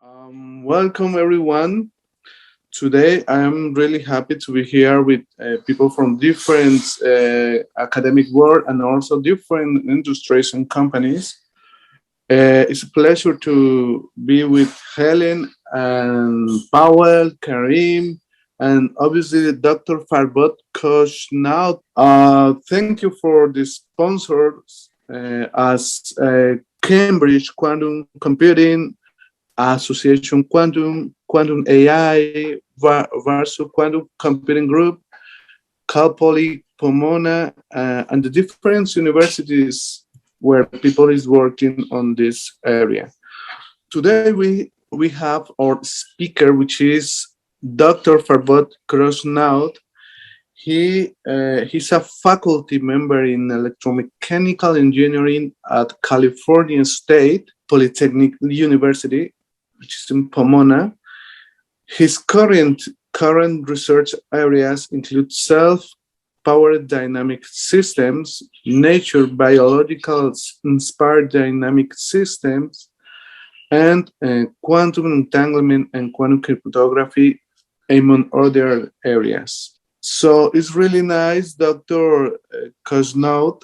Welcome everyone. Today I am really happy to be here with people from different academic world and also different industries and companies. It's a pleasure to be with Helen and Powell, Karim, and obviously Dr. Farbod, Khoshnoud. Thank you for the sponsors as Cambridge Quantum Computing, Association Quantum, Quantum AI, Varso Quantum Computing Group, Cal Poly Pomona, and the different universities where people is working on this area. Today we have our speaker, which is Dr. Farbod Khoshnoud. He's a faculty member in electromechanical engineering at California State Polytechnic University, which is in Pomona. His current research areas include self-powered dynamic systems, nature biological inspired dynamic systems, and quantum entanglement and quantum cryptography, among other areas. So it's really nice, Dr. Khoshnoud.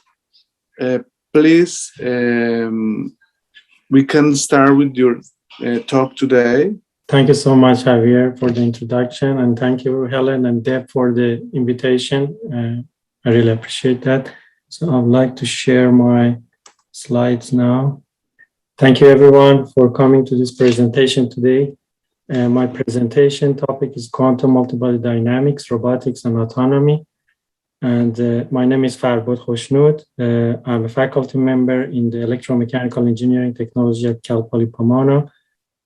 Please, we can start with your talk today. Thank you so much, Javier, for the introduction, and thank you, Helen and Deb, for the invitation. I really appreciate that. So I'd like to share my slides now. Thank you, everyone, for coming to this presentation today. My presentation topic is Quantum Multibody Dynamics, Robotics, and Autonomy. And my name is Farbod Khoshnoud. I'm a faculty member in the Electromechanical Engineering Technology at Cal Poly Pomona,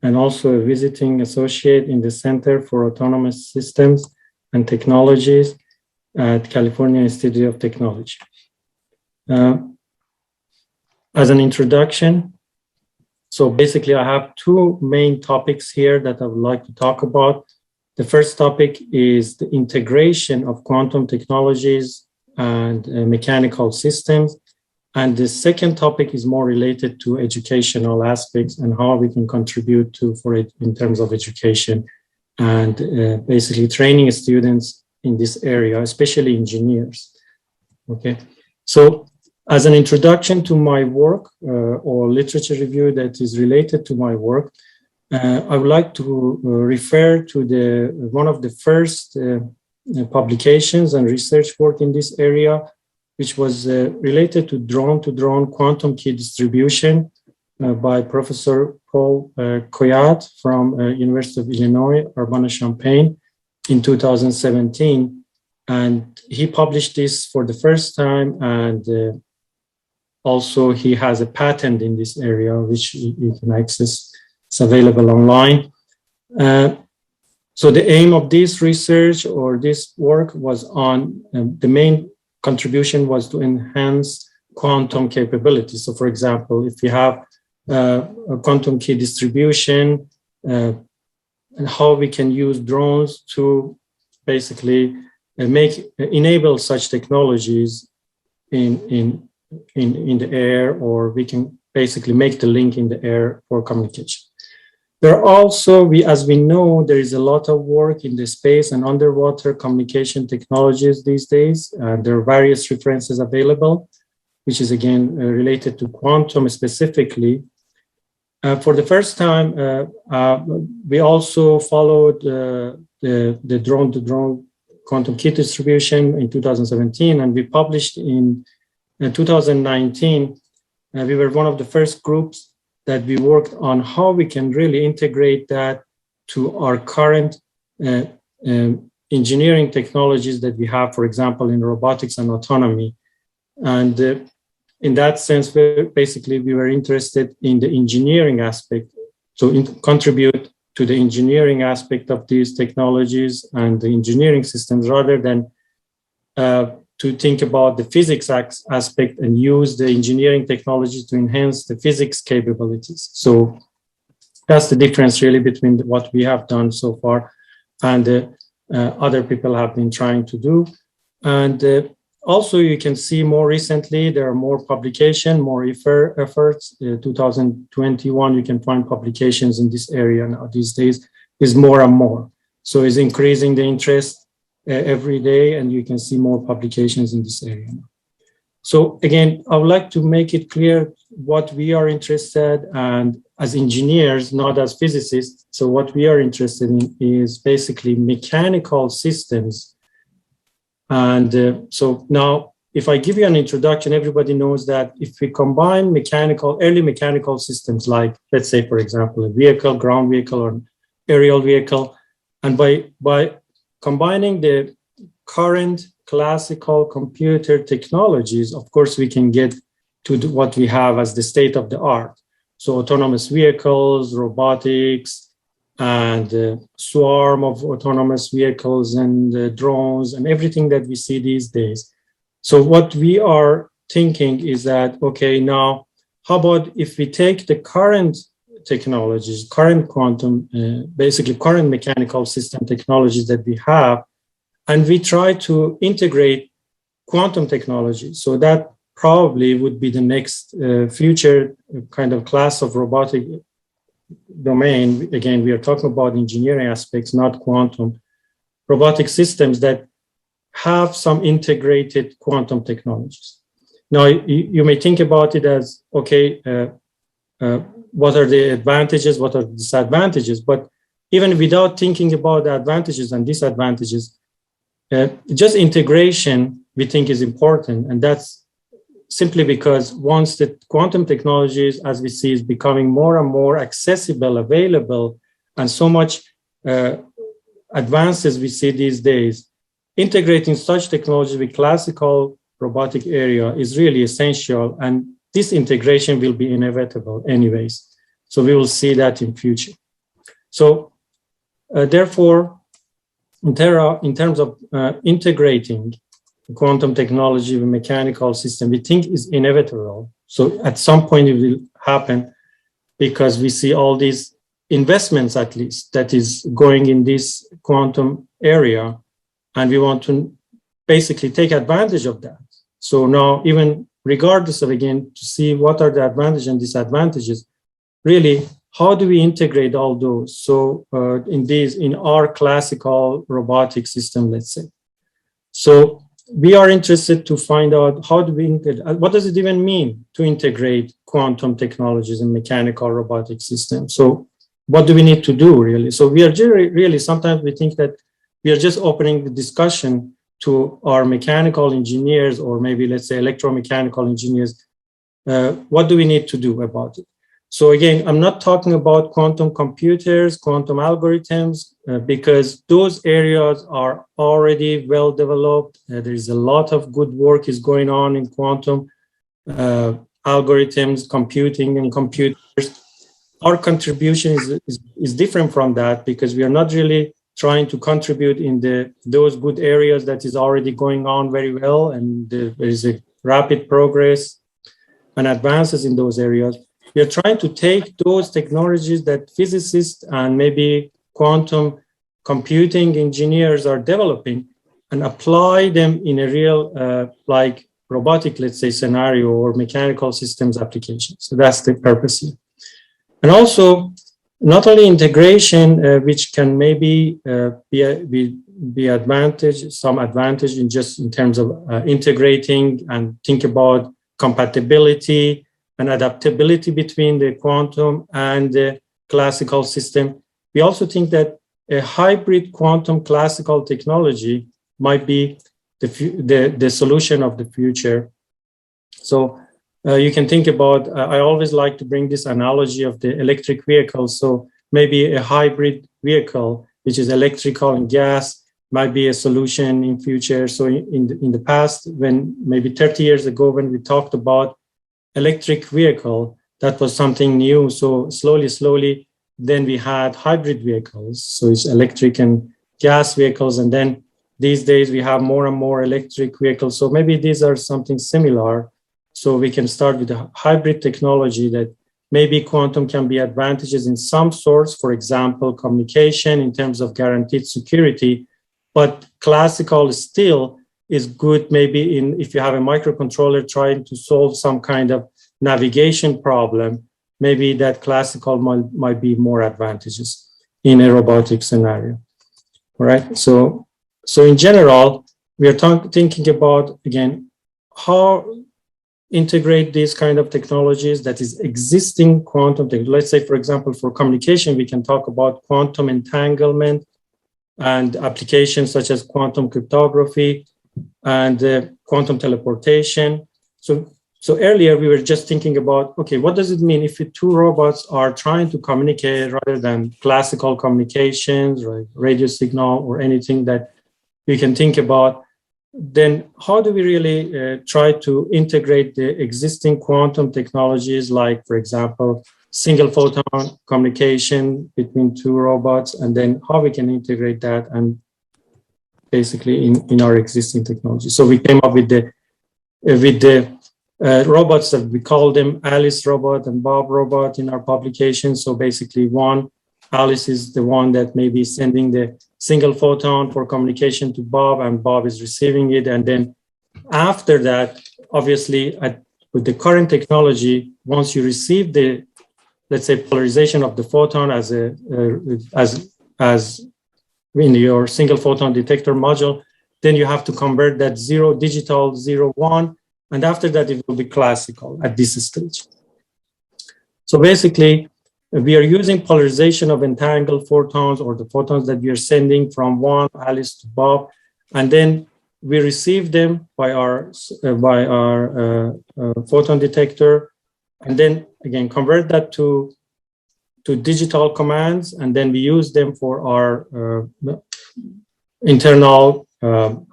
and also a visiting associate in the Center for Autonomous Systems and Technologies at California Institute of Technology. As an introduction, so basically I have two main topics here that I would like to talk about. The first topic is the integration of quantum technologies and mechanical systems. And the second topic is more related to educational aspects and how we can contribute for it in terms of education and basically training students in this area, especially engineers. Okay, so as an introduction to my work or literature review that is related to my work, I would like to refer to one of the first publications and research work in this area, which was related to drone-to-drone quantum key distribution by Professor Paul Koyat from University of Illinois, Urbana-Champaign in 2017. And he published this for the first time, and also he has a patent in this area, which you can access. It's available online. So the aim of this research or this work was on the main contribution was to enhance quantum capabilities. So for example, if you have a quantum key distribution and how we can use drones to basically enable such technologies in the air, or we can basically make the link in the air for communication. There are also, as we know, there is a lot of work in the space and underwater communication technologies these days. There are various references available, which is again related to quantum specifically. For the first time, we also followed the drone-to-drone quantum key distribution in 2017, and we published in 2019. We were one of the first groups that we worked on how we can really integrate that to our current engineering technologies that we have, for example, in robotics and autonomy. And in that sense, we were interested in the engineering aspect, so contribute to the engineering aspect of these technologies and the engineering systems, rather than to think about the physics aspect and use the engineering technology to enhance the physics capabilities. So that's the difference really between what we have done so far and other people have been trying to do. And Also, you can see more recently, there are more publication, more efforts. 2021, you can find publications in this area now these days is more and more. So it's increasing the interest every day, and you can see more publications in this area now. So again, I would like to make it clear what we are interested in, and as engineers, not as physicists. So what we are interested in is basically mechanical systems. And so now, if I give you an introduction, everybody knows that if we combine early mechanical systems, like let's say, for example, a vehicle, ground vehicle, or aerial vehicle, and by combining the current classical computer technologies, of course, we can get to what we have as the state of the art. So autonomous vehicles, robotics, and swarm of autonomous vehicles and drones and everything that we see these days. So what we are thinking is that, okay, now, how about if we take the current technologies, current quantum, basically current mechanical system technologies that we have, and we try to integrate quantum technology. So that probably would be the next future kind of class of robotic domain. Again, we are talking about engineering aspects, not quantum. Robotic systems that have some integrated quantum technologies. Now, you may think about it as, okay, what are the advantages, what are the disadvantages? But even without thinking about the advantages and disadvantages, just integration, we think, is important. And that's simply because once the quantum technologies, as we see, is becoming more and more accessible, available, and so much advances we see these days, integrating such technology with classical robotic area is really essential. And this integration will be inevitable anyways. So we will see that in future. So therefore, in terms of integrating quantum technology with mechanical system, we think is inevitable. So at some point it will happen because we see all these investments, at least, that is going in this quantum area. And we want to basically take advantage of that. So now, even regardless of, again, to see what are the advantages and disadvantages, really, how do we integrate all those? So in our classical robotic system, let's say. So we are interested to find out how do we integrate, what does it even mean to integrate quantum technologies in mechanical robotic systems? So what do we need to do, really? So we are really, sometimes we think that we are just opening the discussion to our mechanical engineers, or maybe let's say electromechanical engineers. What do we need to do about it? So again, I'm not talking about quantum computers, quantum algorithms, because those areas are already well developed. There is a lot of good work is going on in quantum algorithms, computing and computers. Our contribution is different from that, because we are not really trying to contribute in those good areas that is already going on very well, and there is a rapid progress and advances in those areas. We are trying to take those technologies that physicists and maybe quantum computing engineers are developing and apply them in a real, like robotic, let's say, scenario or mechanical systems application. So that's the purpose here. And also, not only integration, which can maybe be advantage, some advantage in just in terms of integrating and think about compatibility and adaptability between the quantum and the classical system. We also think that a hybrid quantum classical technology might be the solution of the future. So you can think about, I always like to bring this analogy of the electric vehicle. So maybe a hybrid vehicle, which is electrical and gas, might be a solution in future. So in the past, when maybe 30 years ago, when we talked about electric vehicle, that was something new. So slowly, then we had hybrid vehicles. So it's electric and gas vehicles. And then these days we have more and more electric vehicles. So maybe these are something similar. So we can start with a hybrid technology that maybe quantum can be advantages in some sorts, for example, communication in terms of guaranteed security, but classical still is good maybe if you have a microcontroller trying to solve some kind of navigation problem, maybe that classical might be more advantageous in a robotic scenario. All right. So in general, we are thinking about, again, how integrate these kind of technologies that is existing quantum technology. Let's say, for example, for communication, we can talk about quantum entanglement and applications such as quantum cryptography and quantum teleportation. So earlier we were just thinking about, okay, what does it mean if two robots are trying to communicate rather than classical communications, right, radio signal or anything that we can think about? Then how do we really try to integrate the existing quantum technologies, like, for example, single photon communication between two robots, and then how we can integrate that and basically in our existing technology. So we came up with the robots that we call them Alice robot and Bob robot in our publication. So basically Alice is the one that may be sending the single photon for communication to Bob, and Bob is receiving it. And then after that, obviously with the current technology, once you receive the, let's say, polarization of the photon as in your single photon detector module, then you have to convert that digital 0, 1, and after that it will be classical at this stage. So basically, we are using polarization of entangled photons, or the photons that we are sending from one Alice to Bob, and then we receive them by our photon detector, and then again convert that to digital commands, and then we use them for our internal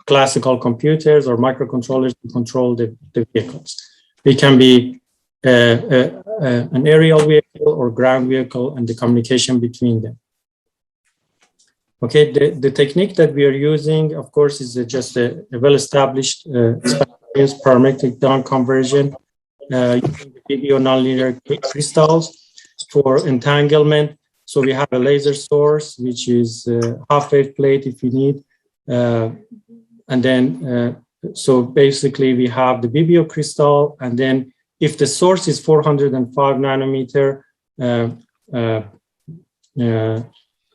classical computers or microcontrollers to control the vehicles. It can be an aerial vehicle or ground vehicle, and the communication between them. Okay, the technique that we are using, of course, is just a well-established parametric down conversion using the BBO nonlinear crystals for entanglement. So we have a laser source, which is half-wave plate if you need. And then, so basically we have the BBO crystal, and then if the source is 405 nanometer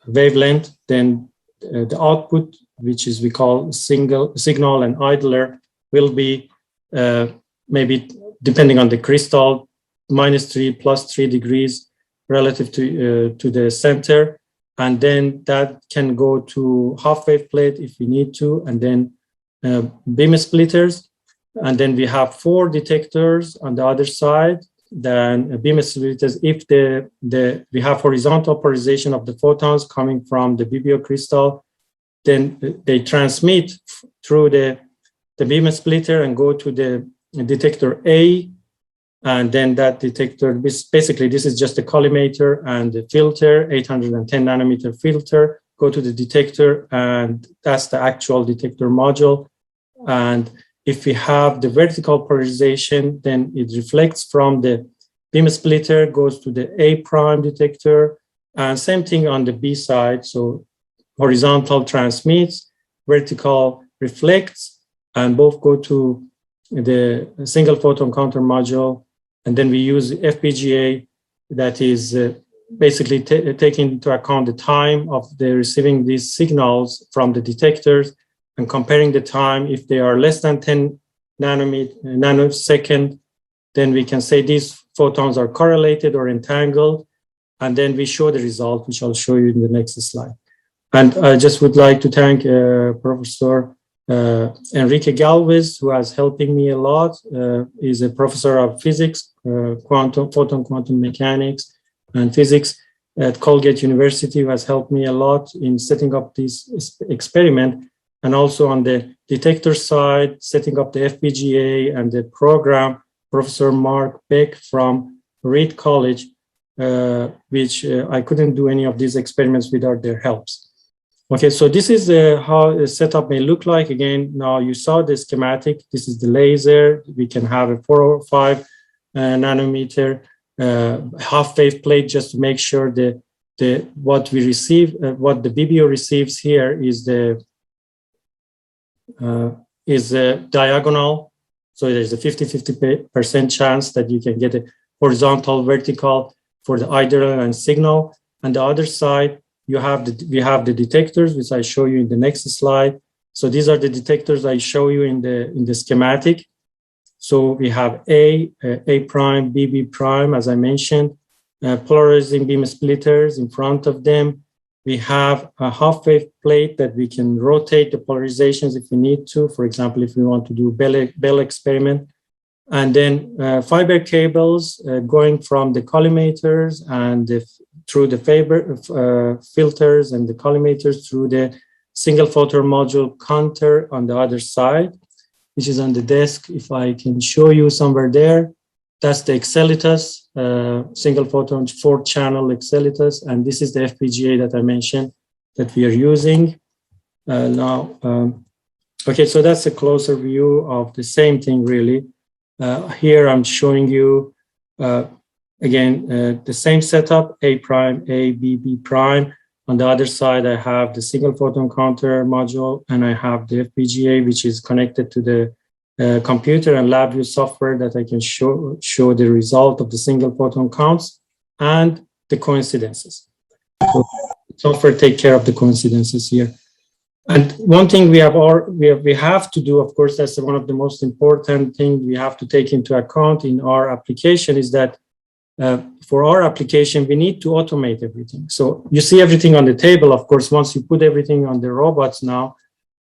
wavelength, then the output, which is we call signal and idler, will be maybe, depending on the crystal, -3, +3 degrees relative to the center. And then that can go to half-wave plate if we need to, and then beam splitters. And then we have 4 detectors on the other side. Then beam splitters, if we have horizontal polarization of the photons coming from the BBO crystal, then they transmit through the beam splitter and go to the detector A. And then that detector, basically this is just a collimator and the filter, 810 nanometer filter, go to the detector, and that's the actual detector module. And if we have the vertical polarization, then it reflects from the beam splitter, goes to the A prime detector, and same thing on the B side. So horizontal transmits, vertical reflects, and both go to the single photon counter module. And then we use FPGA that is basically taking into account the time of the receiving these signals from the detectors and comparing the time. If they are less than 10 nanosecond, then we can say these photons are correlated or entangled. And then we show the result, which I'll show you in the next slide. And I just would like to thank Professor Enrique Galvez, who has helping me a lot. He's a professor of physics, photon quantum mechanics and physics at Colgate University, who has helped me a lot in setting up this experiment. And also on the detector side, setting up the FPGA and the program, Professor Mark Beck from Reed College, which I couldn't do any of these experiments without their helps. Okay, so this is how a setup may look like. Again, now you saw the schematic. This is the laser. We can have a 405 nanometer half-wave plate just to make sure that what we receive, what the BBO receives here is the is diagonal. So there's a 50-50% chance that you can get a horizontal, vertical for the ideal and signal. And the other side, we have the detectors, which I show you in the next slide. So these are the detectors I show you in the schematic. So we have A prime, B prime, as I mentioned, polarizing beam splitters in front of them. We have a half-wave plate that we can rotate the polarizations if we need to. For example, if we want to do Bell experiment. And then fiber cables going from the collimators and through the filters and the collimators through the single photon module counter on the other side, which is on the desk. If I can show you somewhere there, that's the Excellitus, single photon 4-channel Excellitus. And this is the FPGA that I mentioned that we are using now. Okay, so that's a closer view of the same thing, really. Here I'm showing you, again, the same setup, A prime, A, B prime. On the other side, I have the single photon counter module, and I have the FPGA, which is connected to the computer and LabVIEW software that I can show the result of the single photon counts and the coincidences. So software take care of the coincidences here. And one thing we have to do, of course, that's one of the most important things we have to take into account in our application is that for our application, we need to automate everything. So you see everything on the table. Of course, once you put everything on the robots now,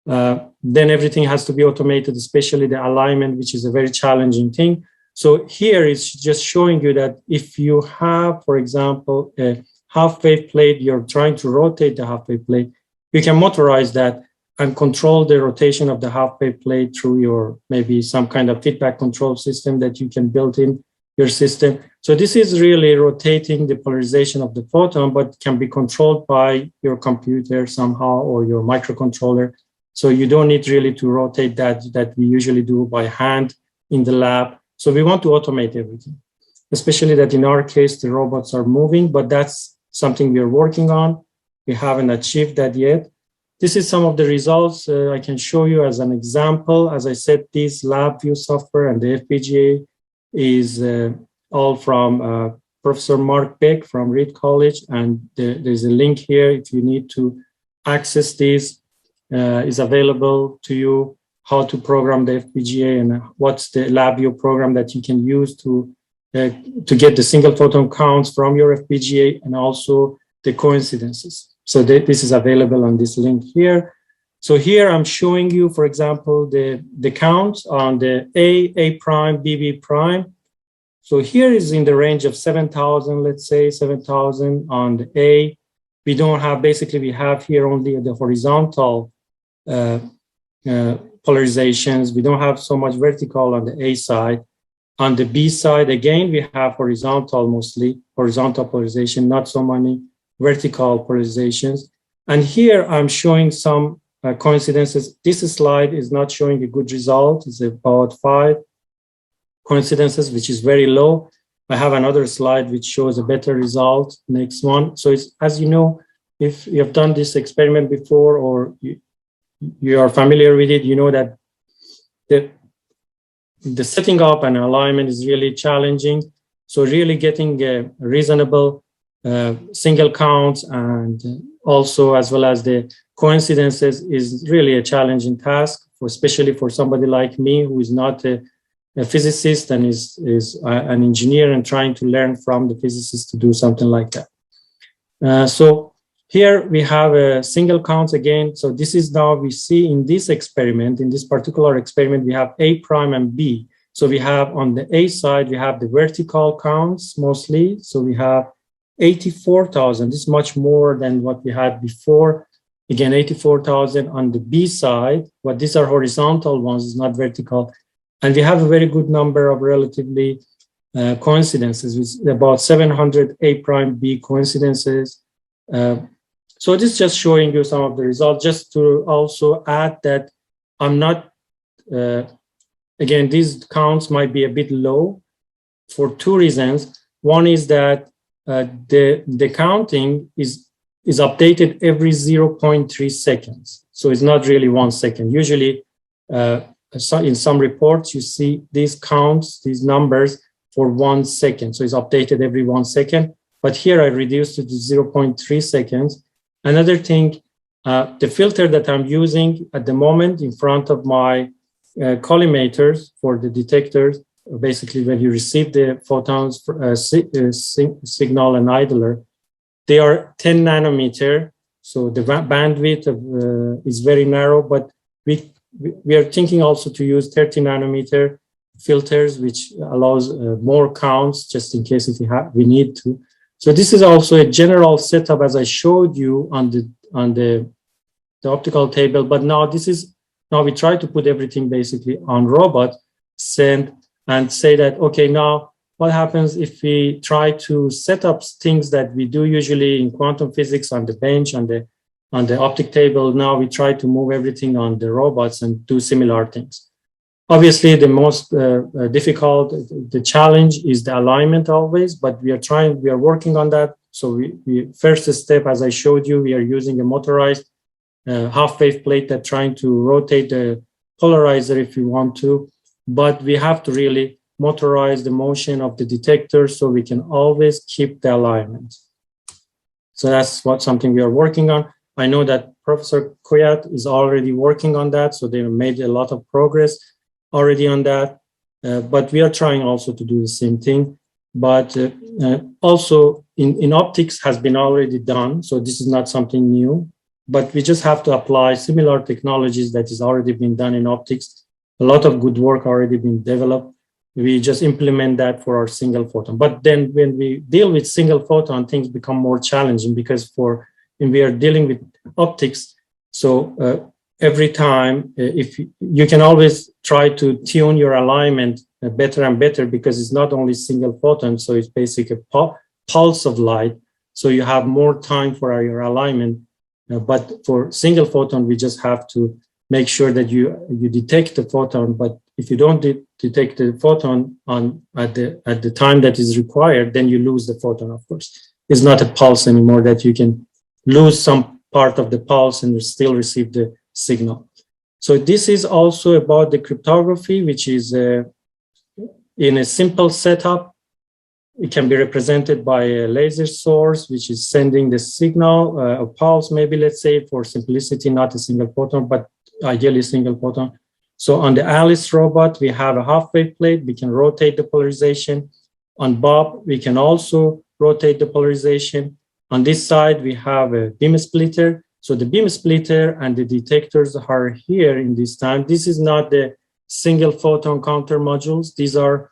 then everything has to be automated, especially the alignment, which is a very challenging thing. So here it's just showing you that if you have, for example, a half-wave plate, you're trying to rotate the half-wave plate, you can motorize that and control the rotation of the half-wave plate through your maybe some kind of feedback control system that you can build in your system. So this is really rotating the polarization of the photon, but can be controlled by your computer somehow or your microcontroller. So you don't need really to rotate that we usually do by hand in the lab. So we want to automate everything, especially that in our case, the robots are moving, but that's something we're working on. We haven't achieved that yet. This is some of the results I can show you as an example. As I said, this LabVIEW software and the FPGA is all from Professor Mark Beck from Reed College. And there's a link here if you need to access this. Is available to you, how to program the FPGA and what's the LabVIEW program that you can use to get the single photon counts from your FPGA and also the coincidences. So this is available on this link here. So here I'm showing you, for example, the counts on the A prime, B prime. So here is in the range of 7,000, let's say 7,000 on the A. We don't have, basically we have here only the horizontal polarizations. We don't have so much vertical on the A side. On the B side, again, we have horizontal, mostly horizontal polarization, not so many vertical polarizations. And here I'm showing some coincidences. This slide is not showing a good result. It's about 5 coincidences, which is very low. I have another slide which shows a better result. Next one. So it's, as you know, if you have done this experiment before or you are familiar with it, you know that the setting up and alignment is really challenging. So really getting a reasonable single counts and also as well as the coincidences is really a challenging task, especially for somebody like me who is not a physicist and is an engineer and trying to learn from the physicists to do something like that. So here we have a single counts again. So this is now we see in this experiment, in this particular experiment, we have A prime and B. So we have on the A side, we have the vertical counts mostly. So we have 84,000. This is much more than what we had before. Again, 84,000 on the B side, but these are horizontal ones, it's not vertical. And we have a very good number of relatively coincidences with about 700 A prime B coincidences. So this is just showing you some of the results, just to also add that I'm not, again, these counts might be a bit low for 2 reasons. One is that the counting is updated every 0.3 seconds. So it's not really 1 second. Usually So in some reports, you see these counts, these numbers for 1 second. So it's updated every 1 second. But here I reduced it to 0.3 seconds. Another thing, the filter that I'm using at the moment in front of my collimators for the detectors, basically when you receive the photons, signal and idler, they are 10 nanometer. So the bandwidth is very narrow, but we are thinking also to use 30 nanometer filters, which allows more counts just in case if we need to. So this is also a general setup as I showed you on the optical table, but now we try to put everything basically on robot, send and say that, okay, now what happens if we try to set up things that we do usually in quantum physics on the bench, on the optic table. Now we try to move everything on the robots and do similar things. Obviously, the most difficult, the challenge is the alignment always, but we are working on that. So we first step, as I showed you, we are using a motorized half-wave plate that trying to rotate the polarizer if we want to, but we have to really motorize the motion of the detector so we can always keep the alignment. So that's something we are working on. I know that Professor Koyat is already working on that, so they made a lot of progress already on that, but we are trying also to do the same thing. But also in optics has been already done, so this is not something new, but we just have to apply similar technologies that is already been done in optics. A lot of good work already been developed. We just implement that for our single photon. But then when we deal with single photon, things become more challenging because when we are dealing with optics, so every time, if you can always try to tune your alignment better and better because it's not only single photon, so it's basically a pulse of light. So you have more time for your alignment. But for single photon, we just have to make sure that you detect the photon. But if you don't detect the photon at the time that is required, then you lose the photon. Of course, it's not a pulse anymore that you can lose some part of the pulse and still receive the signal. So this is also about the cryptography, which is in a simple setup. It can be represented by a laser source, which is sending the signal, a pulse, maybe let's say for simplicity, not a single photon, but ideally single photon. So on the Alice robot, we have a half-wave plate. We can rotate the polarization. On Bob, we can also rotate the polarization. On this side, we have a beam splitter. So the beam splitter and the detectors are here in this time. This is not the single photon counter modules. These are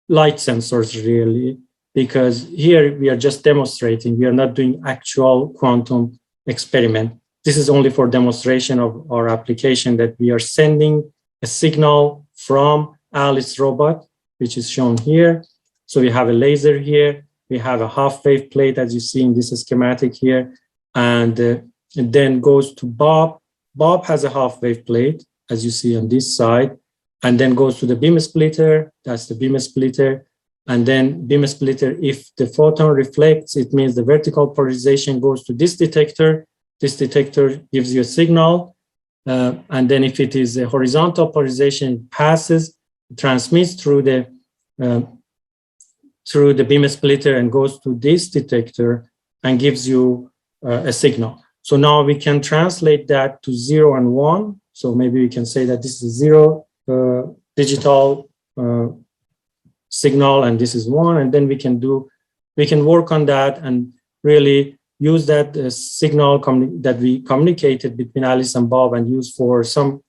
light sensors really, because here we are just demonstrating. We are not doing actual quantum experiment. This is only for demonstration of our application that we are sending a signal from Alice robot, which is shown here. So we have a laser here. We have a half-wave plate, as you see in this schematic here, and then goes to Bob. Bob has a half-wave plate, as you see on this side, and then goes to the beam splitter. That's the beam splitter. And then beam splitter, if the photon reflects, it means the vertical polarization goes to this detector. This detector gives you a signal. And then if it is a horizontal polarization, it passes, transmits through the beam splitter and goes to this detector and gives you a signal. So now we can translate that to 0 and 1. So maybe we can say that this is 0 digital signal and this is 1, and then we can work on that and really use that signal that we communicated between Alice and Bob and use for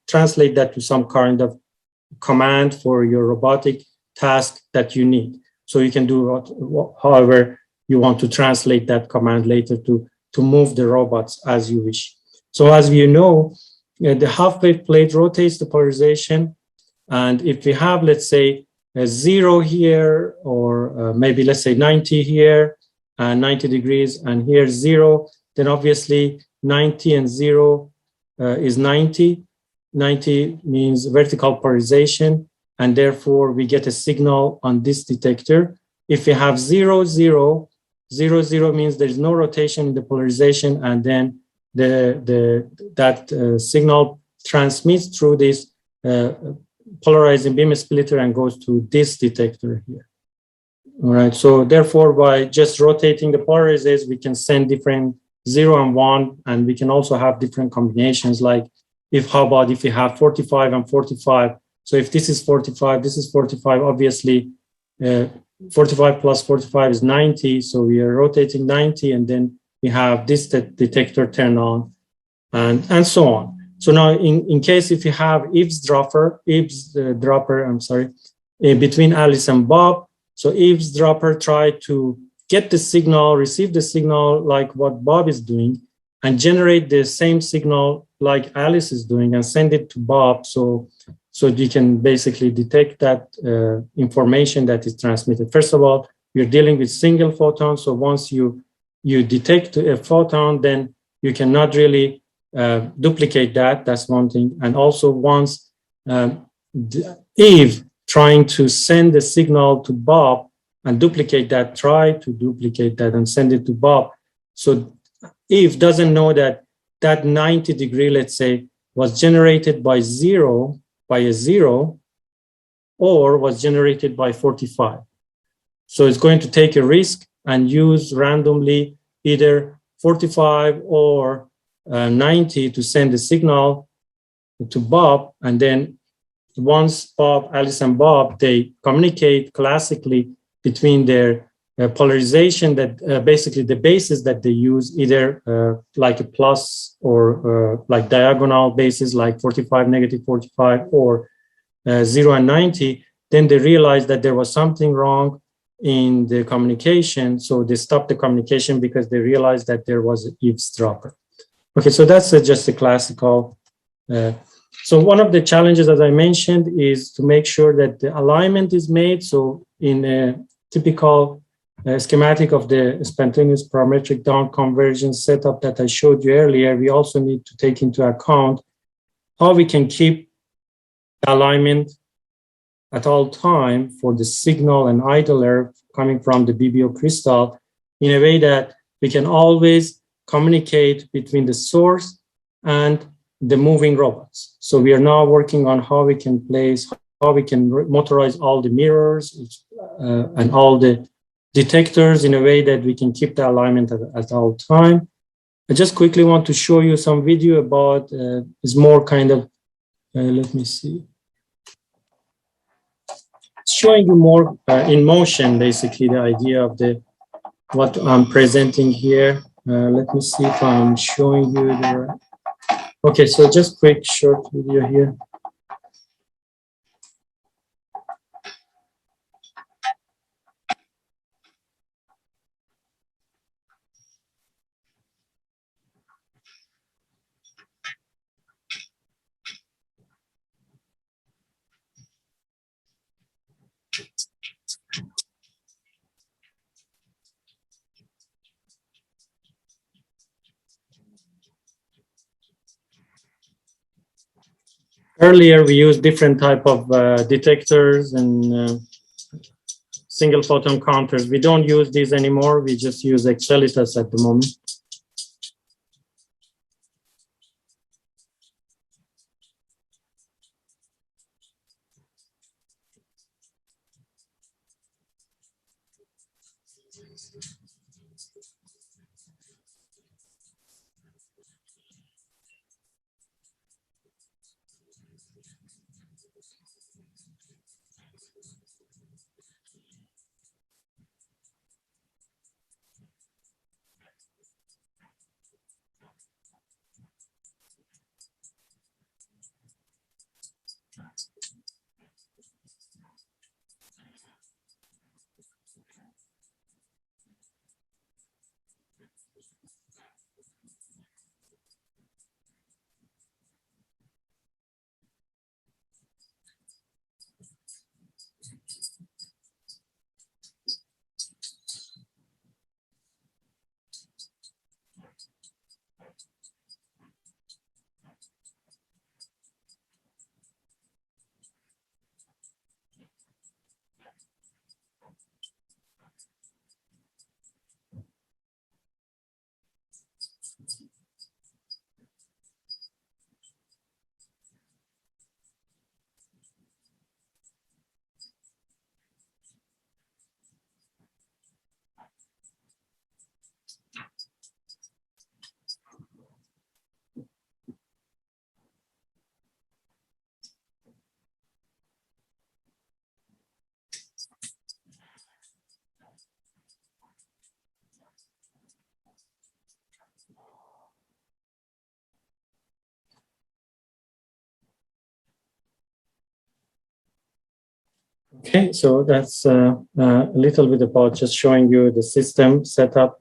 translate that to some kind of command for your robotic task that you need. So you can do however you want to translate that command later to move the robots as you wish. So as you know, the half-wave plate rotates the polarization. And if we have, let's say, a 0 here, or maybe let's say 90 here, and 90 degrees, and here 0, then obviously 90 and 0 is 90. 90 means vertical polarization, and therefore we get a signal on this detector. If we have 0, 0, 0, 0 means there is no rotation in the polarization, and then that signal transmits through this polarizing beam splitter and goes to this detector here. All right, so therefore, by just rotating the polarizers, we can send different 0 and 1, and we can also have different combinations, like how about if we have 45 and 45? So if this is 45, this is 45, obviously 45 plus 45 is 90, so we are rotating 90, and then we have this detector turn on, and so on. So now, in case if you have eavesdropper, between Alice and Bob, so eavesdropper try to get the signal, receive the signal like what Bob is doing, and generate the same signal like Alice is doing and send it to Bob, so you can basically detect that information that is transmitted. First of all, you're dealing with single photons, so once you detect a photon, then you cannot really duplicate that. That's one thing. And also, once Eve trying to send the signal to Bob and duplicate that, try to duplicate that and send it to Bob. So Eve doesn't know that 90-degree, let's say, was generated by a zero, or was generated by 45. So it's going to take a risk and use randomly either 45 or 90 to send the signal to Bob, and then once Alice and Bob, they communicate classically between their polarization, that basically the bases that they use, either like a plus or like diagonal bases like 45, negative 45, or 0 and 90, then they realize that there was something wrong in the communication. So they stopped the communication because they realized that there was an eavesdropper. Okay, so that's just a classical. So one of the challenges, as I mentioned, is to make sure that the alignment is made. So in a typical schematic of the spontaneous parametric down conversion setup that I showed you earlier, we also need to take into account how we can keep the alignment at all time for the signal and idler coming from the BBO crystal in a way that we can always communicate between the source and the moving robots. So we are now working on how we can motorize all the mirrors and all the detectors in a way that we can keep the alignment at all time. I just quickly want to show you some video about is more kind of, let me see. Showing you more in motion, basically the idea of what I'm presenting here. Let me see if I'm showing you the. Okay, so just quick short video here. Earlier, we used different type of detectors and single photon counters. We don't use these anymore. We just use accelerators at the moment. Okay, so that's a little bit about just showing you the system setup.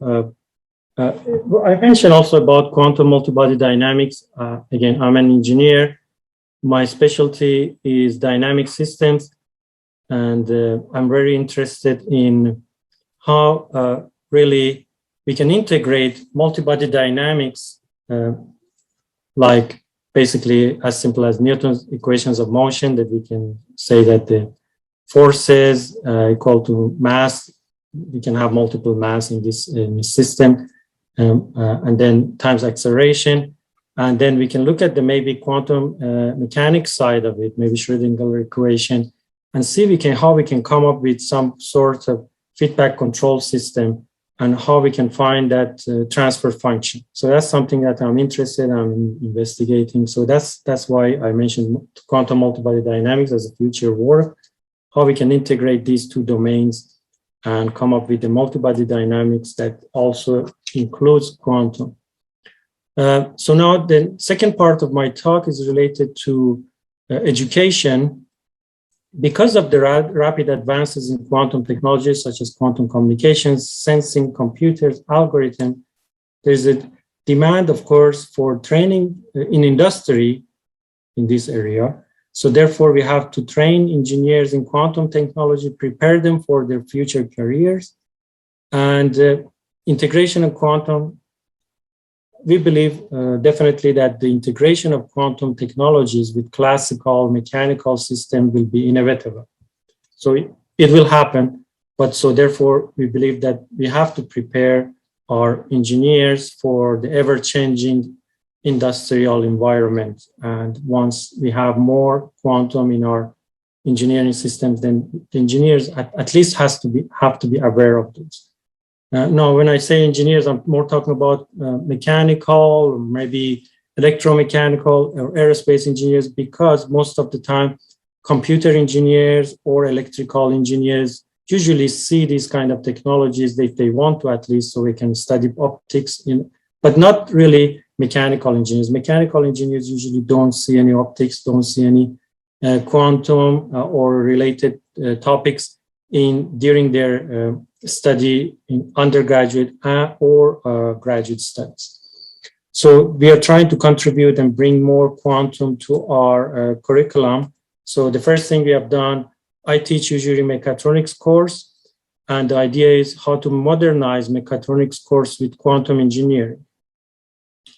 I mentioned also about quantum multibody dynamics. Again, I'm an engineer. My specialty is dynamic systems, and I'm very interested in how really we can integrate multibody dynamics, like basically as simple as Newton's equations of motion, that we can say that the forces equal to mass. We can have multiple mass in this system, and then times acceleration. And then we can look at the maybe quantum mechanics side of it, maybe Schrödinger equation, and see how we can come up with some sort of feedback control system and how we can find that transfer function. So that's something that I'm interested in, I'm investigating. So that's why I mentioned quantum multibody dynamics as a future work, how we can integrate these two domains and come up with the multibody dynamics that also includes quantum. So now the second part of my talk is related to education. Because of the rapid advances in quantum technologies, such as quantum communications, sensing, computers, algorithm, there's a demand, of course, for training in industry in this area. So therefore, we have to train engineers in quantum technology, prepare them for their future careers. And integration of quantum, we believe definitely that the integration of quantum technologies with classical mechanical system will be inevitable. So it will happen, but so therefore we believe that we have to prepare our engineers for the ever-changing industrial environment. And once we have more quantum in our engineering systems, then the engineers at least have to be aware of those. No, when I say engineers, I'm more talking about mechanical, or maybe electromechanical or aerospace engineers, because most of the time, computer engineers or electrical engineers usually see these kind of technologies if they want to, at least, so we can study optics, but not really mechanical engineers. Mechanical engineers usually don't see any optics, don't see any quantum or related topics during their study in undergraduate or graduate studies. So we are trying to contribute and bring more quantum to our curriculum. So the first thing we have done, I teach usually mechatronics course, and the idea is how to modernize mechatronics course with quantum engineering.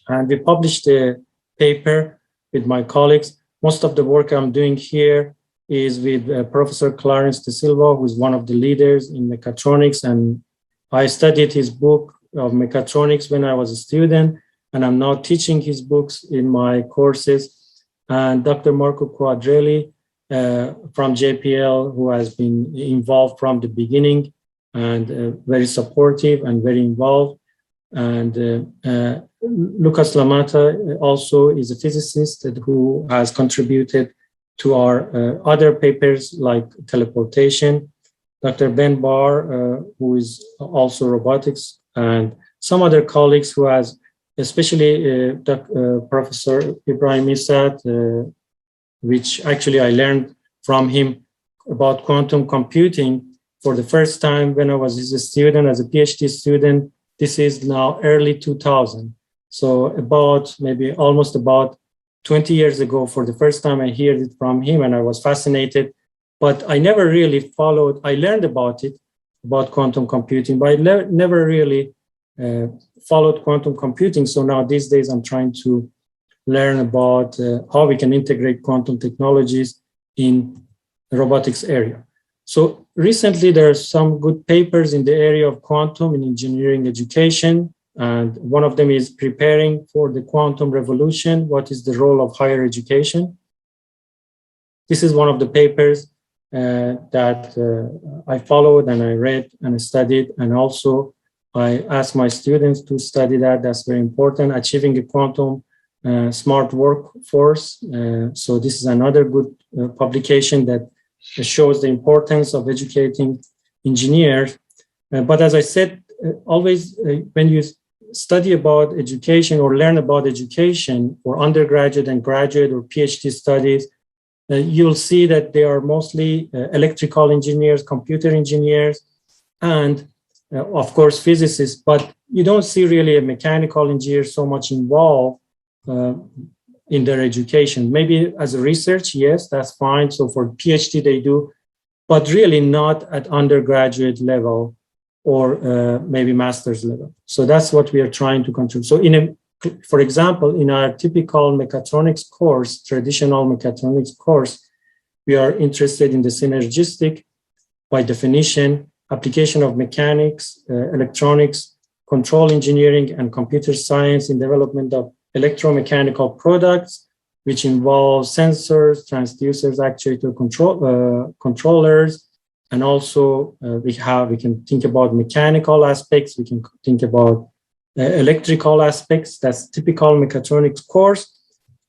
And we published a paper with my colleagues. Most of the work I'm doing here is with Professor Clarence de Silva, who is one of the leaders in mechatronics. And I studied his book of mechatronics when I was a student, and I'm now teaching his books in my courses. And Dr. Marco Quadrelli from JPL, who has been involved from the beginning and very supportive and very involved. And Lucas Lamata also is a physicist who has contributed to our other papers like teleportation. Dr. Ben Barr, who is also robotics, and some other colleagues who has, especially Professor Ibrahim Isat, which actually I learned from him about quantum computing for the first time when I was a student, as a PhD student. This is now early 2000. So almost about 20 years ago, for the first time I heard it from him, and I was fascinated, but I never really followed. I learned about it, about quantum computing, but I never really followed quantum computing. So now these days I'm trying to learn about how we can integrate quantum technologies in the robotics area. So recently there are some good papers in the area of quantum in engineering education. And one of them is preparing for the quantum revolution. What is the role of higher education? This is one of the papers that I followed and I read and I studied. And also I asked my students to study that. That's very important, achieving a quantum smart workforce. So this is another good publication that shows the importance of educating engineers. But as I said, always when you study about education or learn about education for undergraduate and graduate or PhD studies, you'll see that they are mostly electrical engineers, computer engineers, and of course physicists, but you don't see really a mechanical engineer so much involved in their education. Maybe as a research, yes, that's fine. So for PhD they do, but really not at undergraduate level or maybe master's level. So that's what we are trying to contribute. So for example, in our typical mechatronics course, traditional mechatronics course, we are interested in the synergistic, by definition, application of mechanics, electronics, control engineering, and computer science in development of electromechanical products, which involve sensors, transducers, actuator controllers, and also we can think about mechanical aspects, we can think about electrical aspects. That's typical mechatronics course,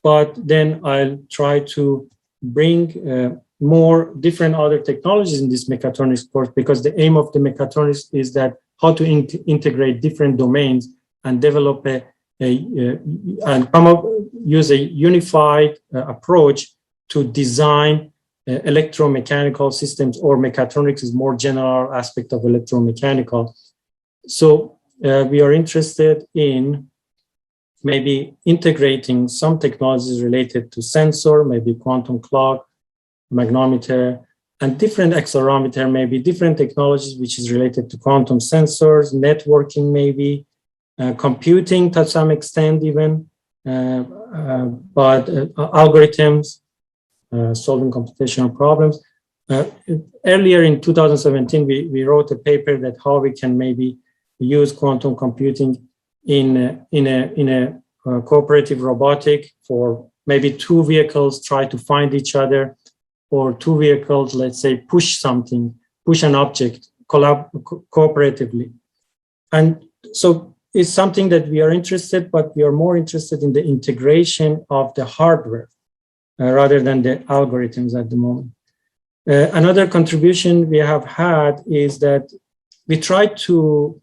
but then I'll try to bring more different other technologies in this mechatronics course, because the aim of the mechatronics is that how to integrate different domains and develop and come up, use a unified approach to design electromechanical systems, or mechatronics is more general aspect of electromechanical. So we are interested in maybe integrating some technologies related to sensor, maybe quantum clock, magnetometer, and different accelerometer, maybe different technologies which is related to quantum sensors, networking maybe, computing to some extent even, but algorithms, solving computational problems. Earlier in 2017, we wrote a paper that how we can maybe use quantum computing in a cooperative robotic for maybe two vehicles try to find each other, or two vehicles, let's say, push an object cooperatively. And so it's something that we are interested, but we are more interested in the integration of the hardware rather than the algorithms at the moment. Another contribution we have had is that we try to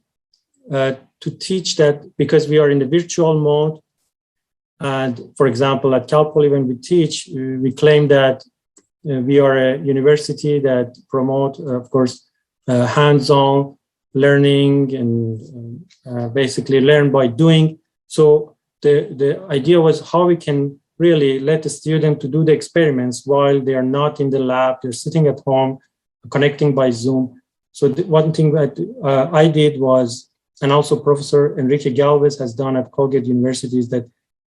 teach that, because we are in the virtual mode. And for example, at Cal Poly, when we teach, we claim that we are a university that promote, of course, hands-on learning and basically learn by doing. So the idea was how we can really let the student to do the experiments while they are not in the lab, they're sitting at home, connecting by Zoom. So one thing that I did was, and also Professor Enrique Galvez has done at Colgate University, is that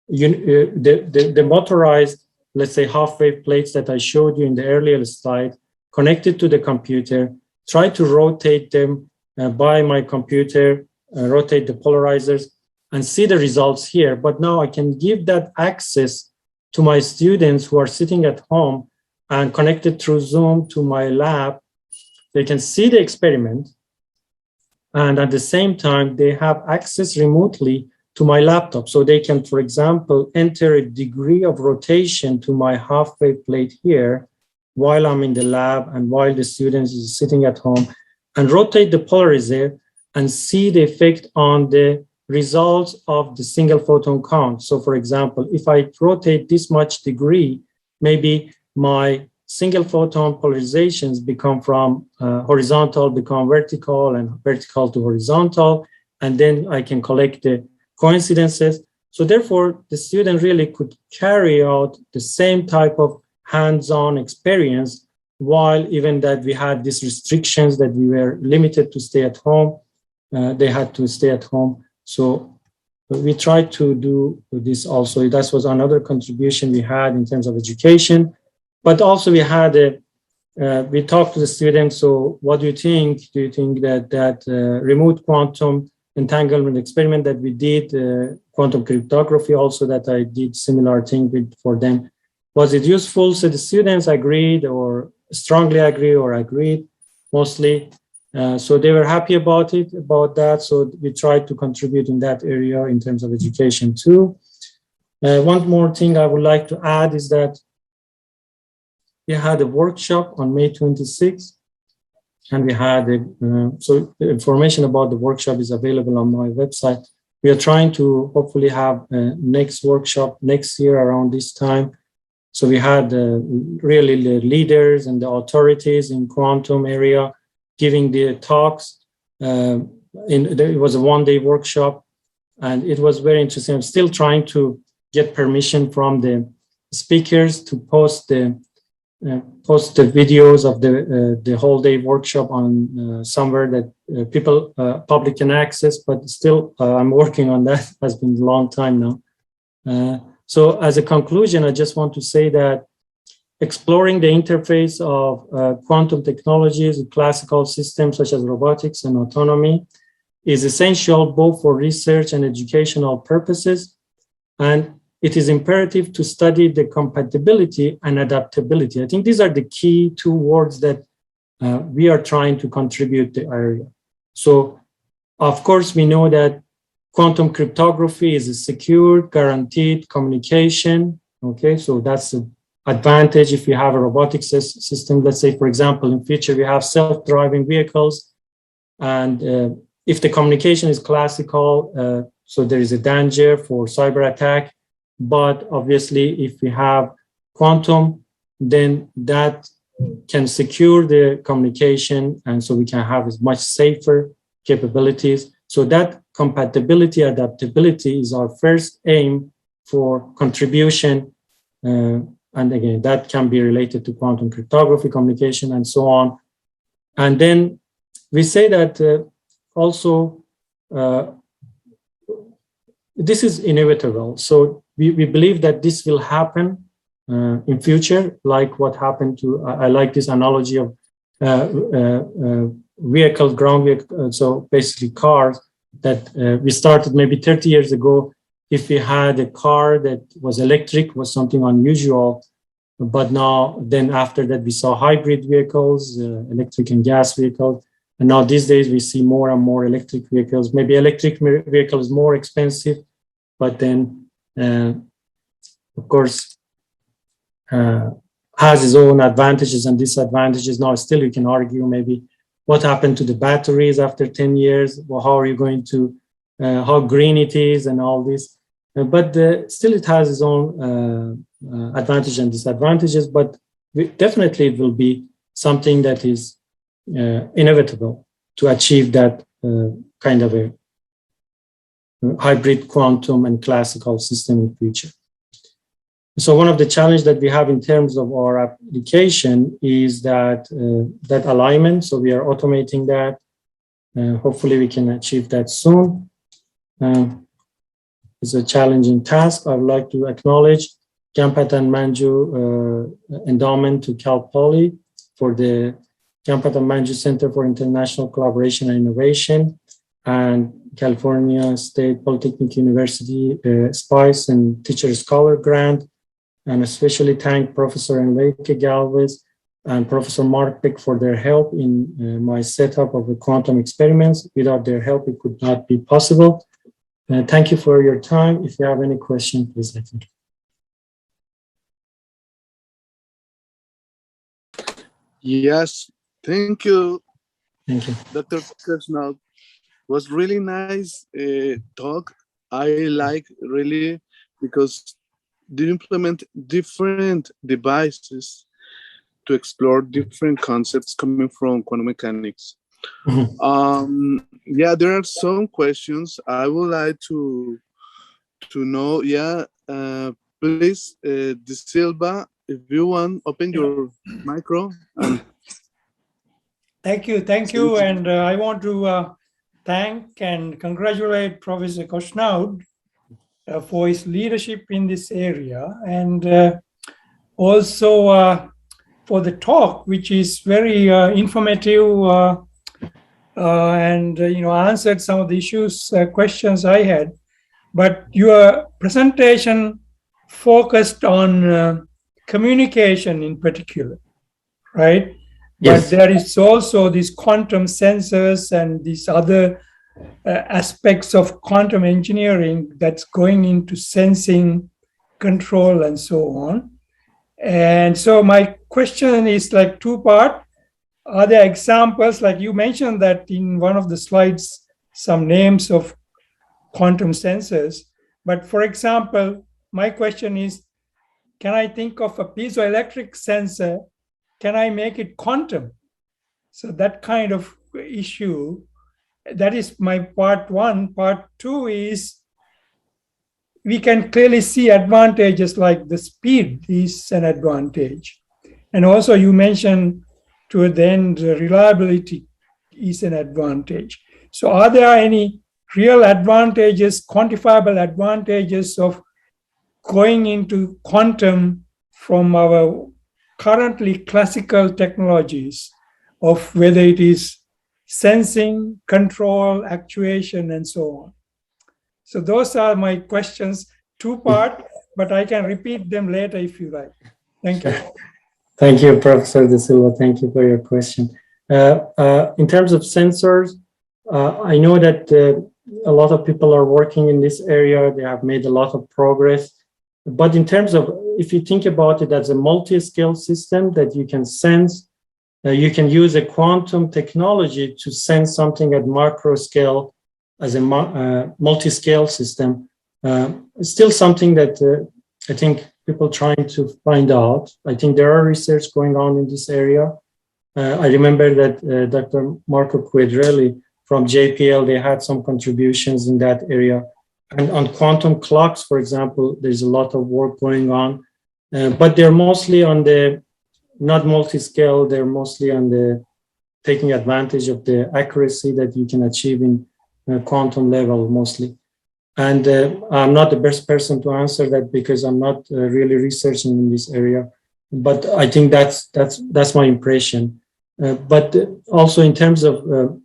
the motorized, let's say, half-wave plates that I showed you in the earlier slide, connected to the computer, try to rotate them by my computer, rotate the polarizers, and see the results here. But now I can give that access to my students who are sitting at home and connected through Zoom to my lab. They can see the experiment, and at the same time, they have access remotely to my laptop. So they can, for example, enter a degree of rotation to my half-wave plate here while I'm in the lab and while the students is sitting at home, and rotate the polarizer and see the effect on the results of the single photon count. So for example, if I rotate this much degree, maybe my single photon polarizations become from horizontal, become vertical, and vertical to horizontal, and then I can collect the coincidences. So therefore, the student really could carry out the same type of hands-on experience, while even that we had these restrictions that we were limited to stay at home, they had to stay at home. So we tried to do this also. That was another contribution we had in terms of education. But also we had we talked to the students. So what do you think? Do you think that remote quantum entanglement experiment that we did, quantum cryptography also that I did similar thing for them, was it useful? So the students agreed, or strongly agree, or agreed mostly. So they were happy about that. So we tried to contribute in that area in terms of education too. One more thing I would like to add is that we had a workshop on May 26th, and we had so the information about the workshop is available on my website. We are trying to hopefully have a next workshop next year around this time. So we had really the leaders and the authorities in quantum area giving the talks. It was a one-day workshop, and it was very interesting. I'm still trying to get permission from the speakers to post the videos of the whole day workshop on somewhere that people public can access. But still, I'm working on that. It has been a long time now. So as a conclusion, I just want to say that exploring the interface of quantum technologies with classical systems such as robotics and autonomy is essential both for research and educational purposes. And it is imperative to study the compatibility and adaptability. I think these are the key two words that we are trying to contribute to the area. So, of course, we know that quantum cryptography is a secure, guaranteed communication. Okay, so that's the advantage if you have a robotic system. Let's say, for example, in future we have self-driving vehicles, and if the communication is classical, so there is a danger for cyber attack. But obviously, if we have quantum, then that can secure the communication, and so we can have much safer capabilities. So that compatibility, adaptability is our first aim for contribution. And again, that can be related to quantum cryptography, communication, and so on. And then we say that also this is inevitable. So we believe that this will happen in future, like what happened to, I like this analogy of vehicle, ground vehicle, so basically cars that we started maybe 30 years ago. If we had a car that was electric, was something unusual. But now, then after that, we saw hybrid vehicles, electric and gas vehicles. And now these days, we see more and more electric vehicles. Maybe electric vehicle is more expensive, but then, of course, has its own advantages and disadvantages. Now, still, you can argue maybe what happened to the batteries after 10 years? Well, how are you going to, how green it is and all this. But still, it has its own advantages and disadvantages, but definitely it will be something that is inevitable to achieve that kind of a hybrid quantum and classical system in the future. So one of the challenges that we have in terms of our application is that that alignment. So we are automating that. Hopefully we can achieve that soon. It's a challenging task. I would like to acknowledge Gampat and Manju endowment to Cal Poly for the Gampat and Manju Center for International Collaboration and Innovation, and California State Polytechnic University SPICE and Teacher Scholar Grant. And especially thank Professor Enrique Galvez and Professor Mark Pick for their help in my setup of the quantum experiments. Without their help, it could not be possible. Thank you for your time. If you have any questions, please let me know. Yes, thank you. Thank you. Dr. Khoshnoud. Was really nice talk. I like really because they implement different devices to explore different concepts coming from quantum mechanics. Mm-hmm. Yeah, there are some questions I would like to know. Yeah, please, De Silva, if you want, open your micro. Thank you, and I want to thank and congratulate Professor Khoshnoud for his leadership in this area, and also for the talk, which is very informative and answered some of the issues, questions I had. But your presentation focused on communication in particular, right? Yes. But there is also these quantum sensors and these other aspects of quantum engineering that's going into sensing, control, and so on. And so my question is like two-part. Are there examples, like you mentioned that in one of the slides, some names of quantum sensors. But for example, my question is, can I think of a piezoelectric sensor? Can I make it quantum? So that kind of issue, that is my part one. Part two is we can clearly see advantages like the speed is an advantage. And also you mentioned toward the end, reliability is an advantage. So are there any real advantages, quantifiable advantages of going into quantum from our currently classical technologies of whether it is sensing, control, actuation, and so on? So those are my questions, two-part, but I can repeat them later if you like. Thank you. Thank you, Professor De Silva. Thank you for your question. In terms of sensors, I know that a lot of people are working in this area. They have made a lot of progress. But in terms of, if you think about it as a multi-scale system that you can sense, you can use a quantum technology to sense something at macro scale as a multi-scale system. It's still something that I think people trying to find out. I think there are research going on in this area. I remember that Dr. Marco Quadrelli from JPL, they had some contributions in that area. And on quantum clocks, for example, there's a lot of work going on, but they're mostly on the, not multi-scale, they're mostly on the taking advantage of the accuracy that you can achieve in quantum level mostly. And I'm not the best person to answer that because I'm not really researching in this area, but I think that's my impression. But also in terms of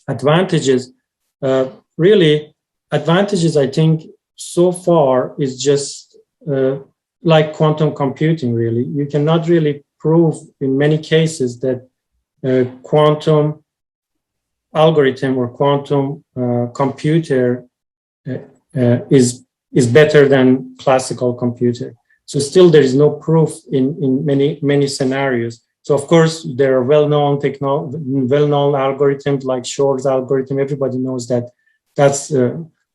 advantages, really advantages, I think so far is just like quantum computing, really. You cannot really prove in many cases that quantum algorithm or quantum computer is better than classical computer. So still there is no proof in many scenarios. So of course there are well-known algorithms like Shor's algorithm. Everybody knows that that's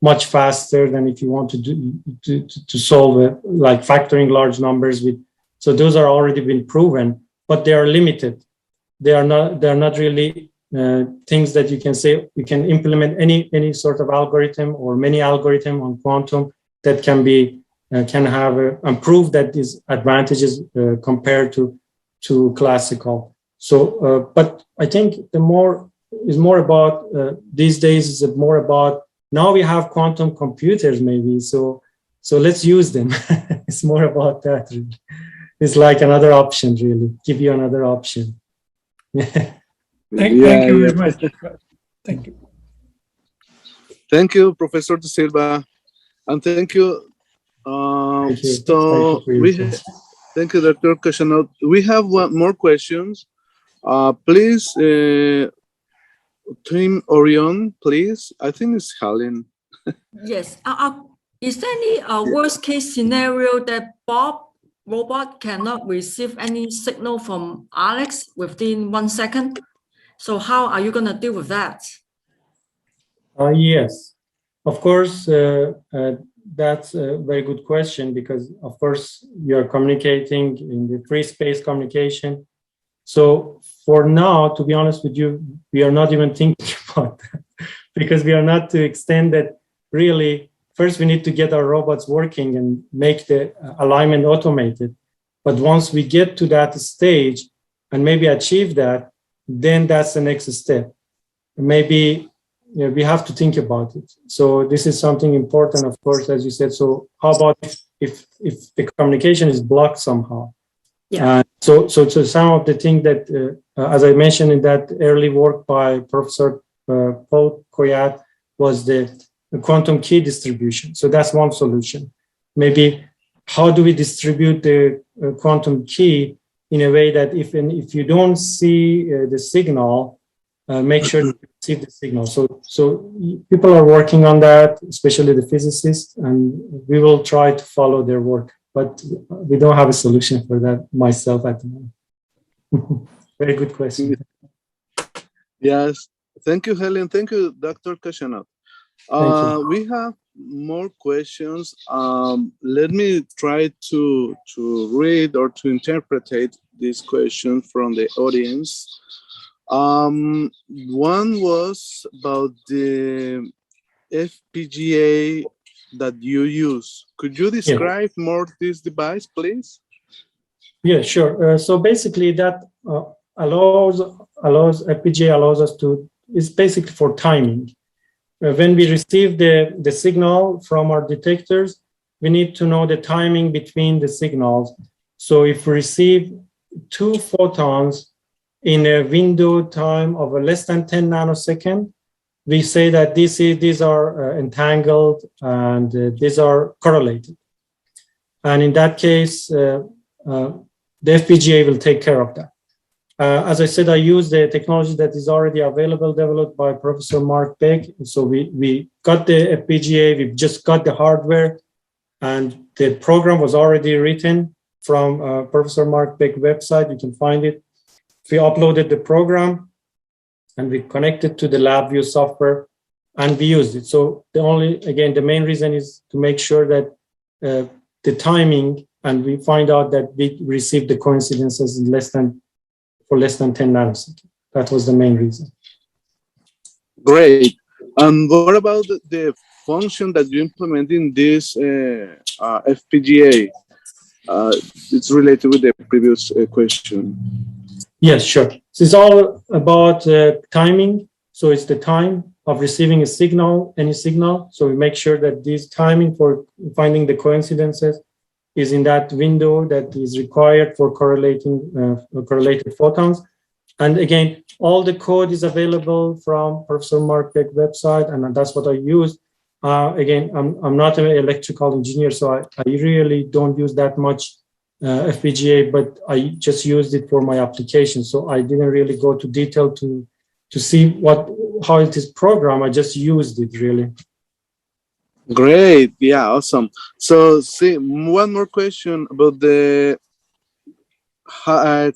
much faster than if you want to do to solve it, like factoring large numbers with. So those are already been proven, but they are limited. They are not really things that you can say you can implement any sort of algorithm or many algorithm on quantum that can be can have and prove that these advantages compared to classical. So, but I think the more is more about these days is more about now we have quantum computers maybe, so let's use them. It's more about that. Really. It's like another option, really. Give you another option. Thank you very much. Thank you. Thank you, Professor De Silva, and thank you. Thank you. So thank you, Dr. Khoshnoud. We have more questions. Please, Team Orion, please. I think it's Helen. Yes. Is there any worst case scenario that Bob robot cannot receive any signal from Alex within 1 second? So how are you going to deal with that? Yes, of course, that's a very good question because, of course, you're communicating in the free space communication. So for now, to be honest with you, we are not even thinking about that because we are not to extend that really. First, we need to get our robots working and make the alignment automated. But once we get to that stage and maybe achieve that, then that's the next step. Maybe we have to think about it. So this is something important, of course, as you said. So how about if the communication is blocked somehow? Yeah. So some of the things that, as I mentioned in that early work by Professor Paul Koyat, was the quantum key distribution. So that's one solution. Maybe how do we distribute the quantum key in a way that if you don't see the signal, make sure you see the signal. So people are working on that, especially the physicists, and we will try to follow their work. But we don't have a solution for that myself at the moment. Very good question. Yes, thank you, Helen. Thank you, Dr. Khoshnoud. Thank you. We have more questions. Let me try to read or to interpret this question from the audience. One was about the FPGA that you use. Could you describe more this device, please? Yeah, sure. So basically, that allows FPGA allows us to, it's basically for timing. When we receive the signal from our detectors, we need to know the timing between the signals. So if we receive 2 photons in a window time of less than 10 nanosecond, we say that these are entangled and these are correlated. And in that case, the FPGA will take care of that. As I said, I use the technology that is already available, developed by Professor Mark Beck. So we got the FPGA, we just got the hardware, and the program was already written from Professor Mark Beck website. You can find it. We uploaded the program and we connected to the LabVIEW software and we used it. So the main reason is to make sure that the timing, and we find out that we received the coincidences in less than 10 nanoseconds. That was the main reason. Great. And what about the function that you implement in this FPGA? It's related with the previous question. Yes, sure. So it's all about timing. So it's the time of receiving a signal, any signal. So we make sure that this timing for finding the coincidences is in that window that is required for correlated photons. And again, all the code is available from Professor Mark Beck website, and that's what I use. Again, I'm not an electrical engineer, so I really don't use that much FPGA, but I just used it for my application. So I didn't really go to detail to see how it is programmed. I just used it really. Great. Yeah, awesome. So see, one more question about the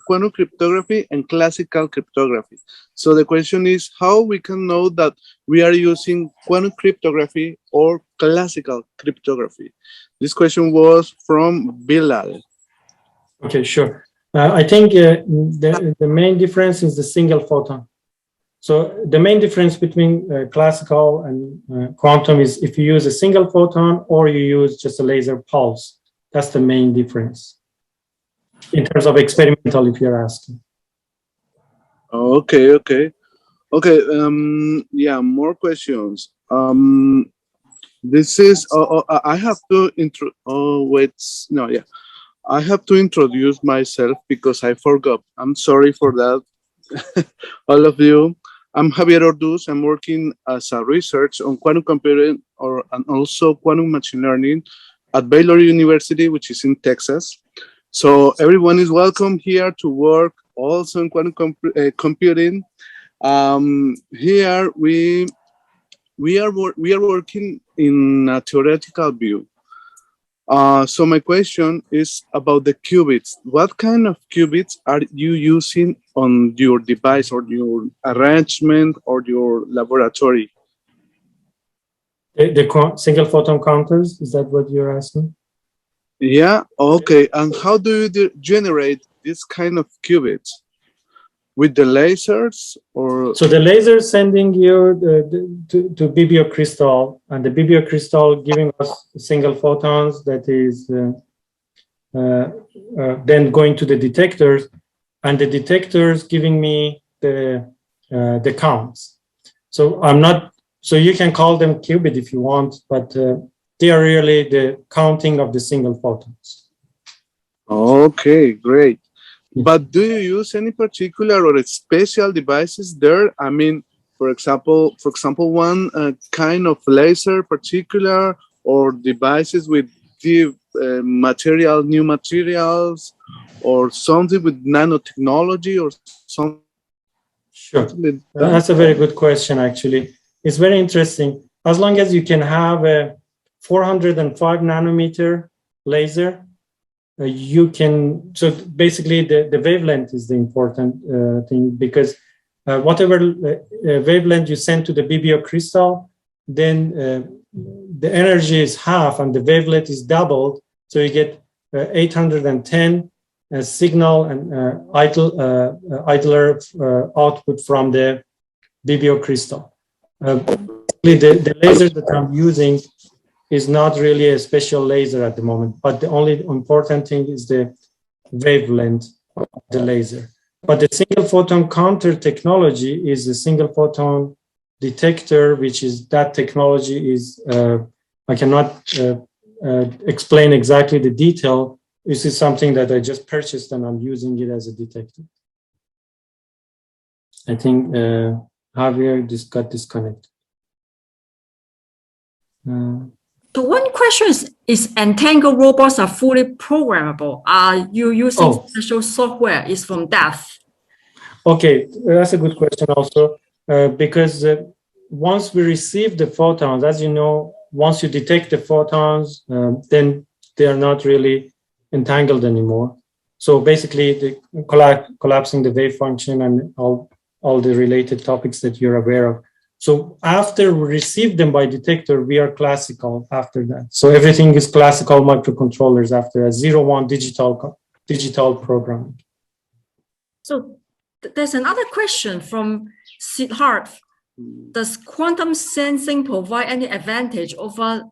quantum cryptography and classical cryptography. So the question is how we can know that we are using quantum cryptography or classical cryptography. This question was from Bilal. Okay, sure. I think the main difference is the single photon. So the main difference between classical and quantum is if you use a single photon or you use just a laser pulse. That's the main difference in terms of experimental, if you're asking. Okay. Yeah, more questions. This is I have to I have to introduce myself because I forgot. I'm sorry for that. All of you. I'm Javier Orduz. I'm working as a research on quantum computing and also quantum machine learning at Baylor University, which is in Texas. So everyone is welcome here to work also in quantum computing. Here we are working in a theoretical view. So my question is about the qubits. What kind of qubits are you using on your device or your arrangement or your laboratory? The single photon counters, is that what you're asking? Yeah, okay. And how do you generate this kind of qubits? With the lasers or? So the laser sending you to BBO crystal, and the BBO crystal giving us single photons that is then going to the detectors, and the detectors giving me the counts. So so you can call them qubit if you want, but they are really the counting of the single photons. Okay, great. But do you use any particular or special devices there? I mean, for example, one kind of laser particular or devices with new materials, or something with nanotechnology or something? Sure, that's a very good question. Actually, it's very interesting. As long as you can have a 405 nanometer laser. You can, so basically the wavelength is the important thing, because whatever wavelength you send to the BBO crystal, then the energy is half and the wavelet is doubled. So you get 810 signal and idler output from the BBO crystal. The laser that I'm using is not really a special laser at the moment, but the only important thing is the wavelength of the laser. But the single photon counter technology is a single photon detector, which is that technology is, I cannot explain exactly the detail. This is something that I just purchased and I'm using it as a detector. I think Javier just got disconnected. So one question is entangled robots are fully programmable? Are you using special software? Is from that? Okay, that's a good question also, because once we receive the photons, as you know, once you detect the photons, then they are not really entangled anymore. So basically, the collapsing the wave function and all the related topics that you're aware of. So after we receive them by detector, we are classical after that. So everything is classical microcontrollers after a 0-1 digital programming. So there's another question from Siddharth. Does quantum sensing provide any advantage over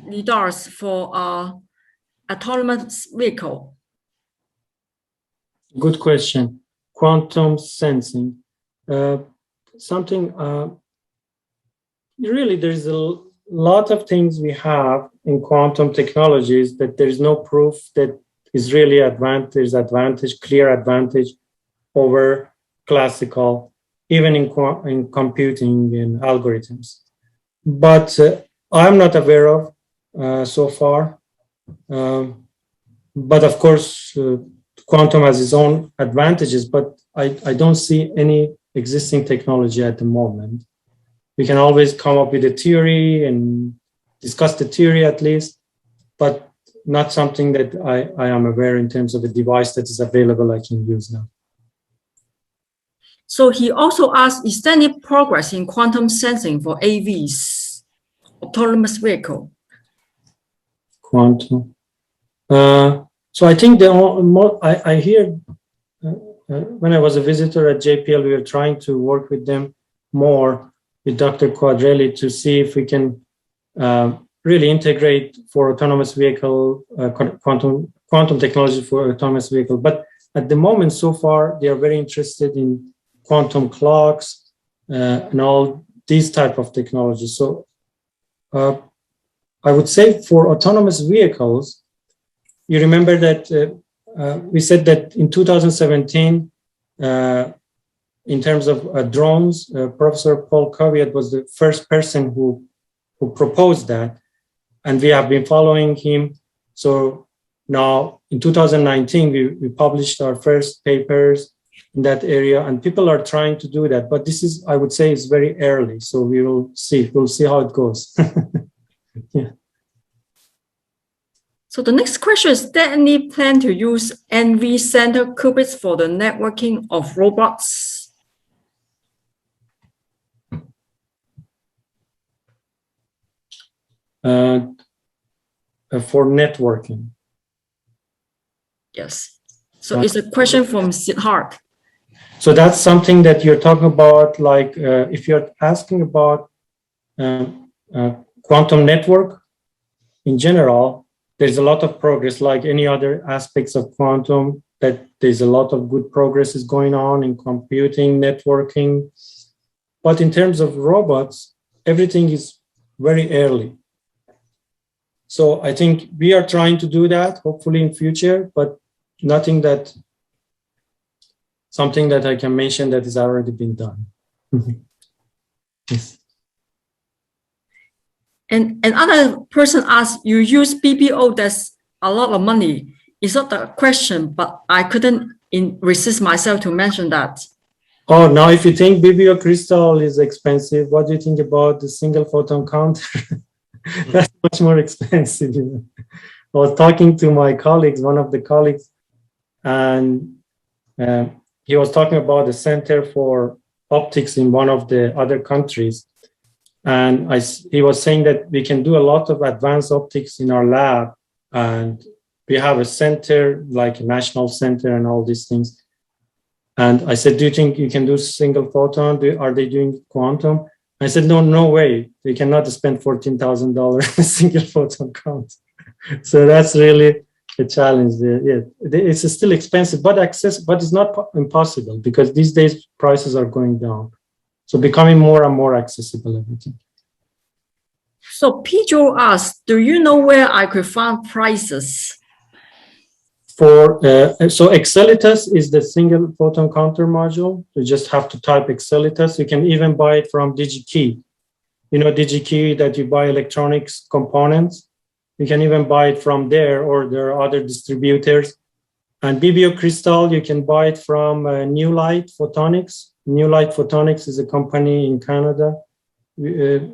LiDARs for autonomous vehicle? Good question. Quantum sensing. Really, there's a lot of things we have in quantum technologies that there's no proof that is really clear advantage over classical, even in computing and algorithms. But I'm not aware of so far. But of course, quantum has its own advantages, but I don't see any existing technology at the moment. We can always come up with a theory and discuss the theory at least, but not something that I am aware in terms of a device that is available I can use now. So he also asked, is there any progress in quantum sensing for AVs, autonomous vehicle? Quantum. So I think I hear when I was a visitor at JPL, we were trying to work with them more with Dr. Quadrelli to see if we can really integrate for autonomous vehicle, quantum technology for autonomous vehicle. But at the moment, so far, they are very interested in quantum clocks and all these type of technologies. So I would say for autonomous vehicles, you remember that we said that in 2017, in terms of drones, Professor Paul Kvyat was the first person who proposed that, and we have been following him. So now in 2019, we published our first papers in that area, and people are trying to do that. But this is, I would say, is very early. So we will see. We'll see how it goes. Yeah. So the next question is there any plan to use NV center qubits for the networking of robots? For networking. Yes. So it's a question from Siddharth. So that's something that you're talking about, like if you're asking about quantum network in general, there's a lot of progress, like any other aspects of quantum, that there's a lot of good progress is going on in computing, networking. But in terms of robots, everything is very early. So I think we are trying to do that, hopefully in future, but something that I can mention that has already been done. Yes. And another person asked, you use BBO, that's a lot of money. It's not the question, but I couldn't resist myself to mention that. Oh, now if you think BBO crystal is expensive, what do you think about the single photon counter? That's much more expensive. You know? I was talking to my colleagues, one of the colleagues, and he was talking about the Center for Optics in one of the other countries. And he was saying that we can do a lot of advanced optics in our lab, and we have a center, like a national center and all these things. And I said, do you think you can do single photon? Are they doing quantum? I said, no, no way. They cannot spend $14,000 on a single photon count. So that's really a challenge there. Yeah, it's still expensive, but but it's not impossible, because these days prices are going down. So becoming more and more accessible, everything. So Pedro asked, do you know where I could find prices? So Excellitas is the single photon counter module. You just have to type Excellitas. You can even buy it from DigiKey. You know, DigiKey, that you buy electronics components. You can even buy it from there, or there are other distributors. And BBO Crystal, you can buy it from New Light Photonics. New Light Photonics is a company in Canada. You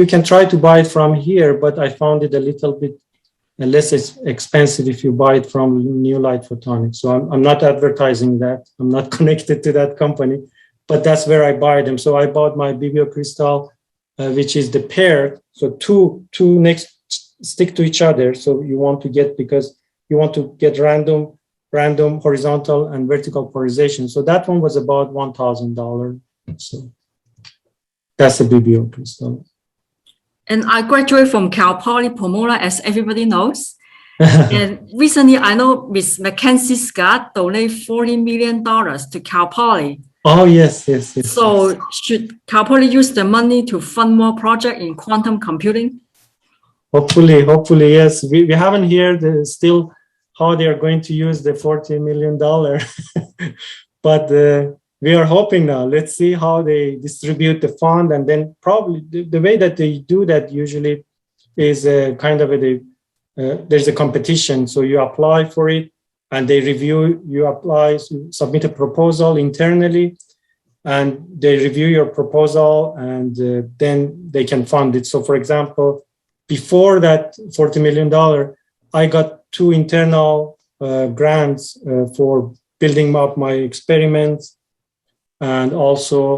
can try to buy it from here, but I found it a little bit less expensive if you buy it from New Light Photonics. So I'm not advertising that. I'm not connected to that company, but that's where I buy them. So I bought my BBO Crystal, which is the pair. So two next stick to each other. So you want to get, because you want to get random horizontal and vertical polarization. So that one was about $1,000. So that's a BBO crystal. And I graduated from Cal Poly Pomona, as everybody knows. And recently, I know Miss Mackenzie Scott donated $40 million to Cal Poly. Oh, yes. So should Cal Poly use the money to fund more projects in quantum computing? Hopefully, yes. We haven't heard still how they are going to use the $40 million. But we are hoping now. Let's see how they distribute the fund. And then probably the way that they do that usually is kind of there's a competition. So you apply for it and they review, you apply, submit a proposal internally, and they review your proposal, and then they can fund it. So for example, before that $40 million, I got 2 internal grants for building up my experiments, and also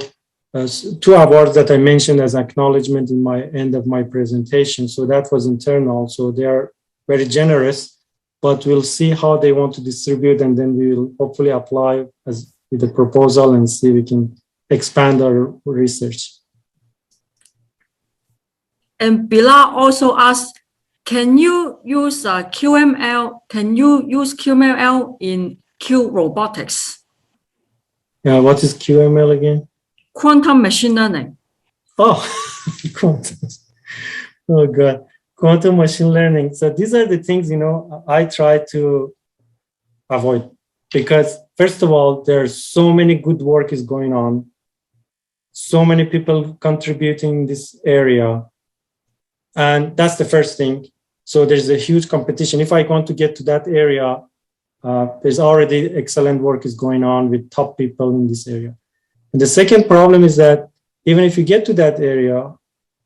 2 awards that I mentioned as acknowledgement in my end of my presentation. So that was internal. So they are very generous, but we'll see how they want to distribute, and then we will hopefully apply with the proposal and see if we can expand our research. And Bilal also asked, can you use QML? Can you use QML in Q robotics? Yeah, what is QML again? Quantum machine learning. Oh, quantum. Oh God, quantum machine learning. So these are the things, I try to avoid, because first of all, there's so many good work is going on. So many people contributing in this area. And that's the first thing. So there's a huge competition. If I want to get to that area, there's already excellent work is going on with top people in this area. And the second problem is that even if you get to that area,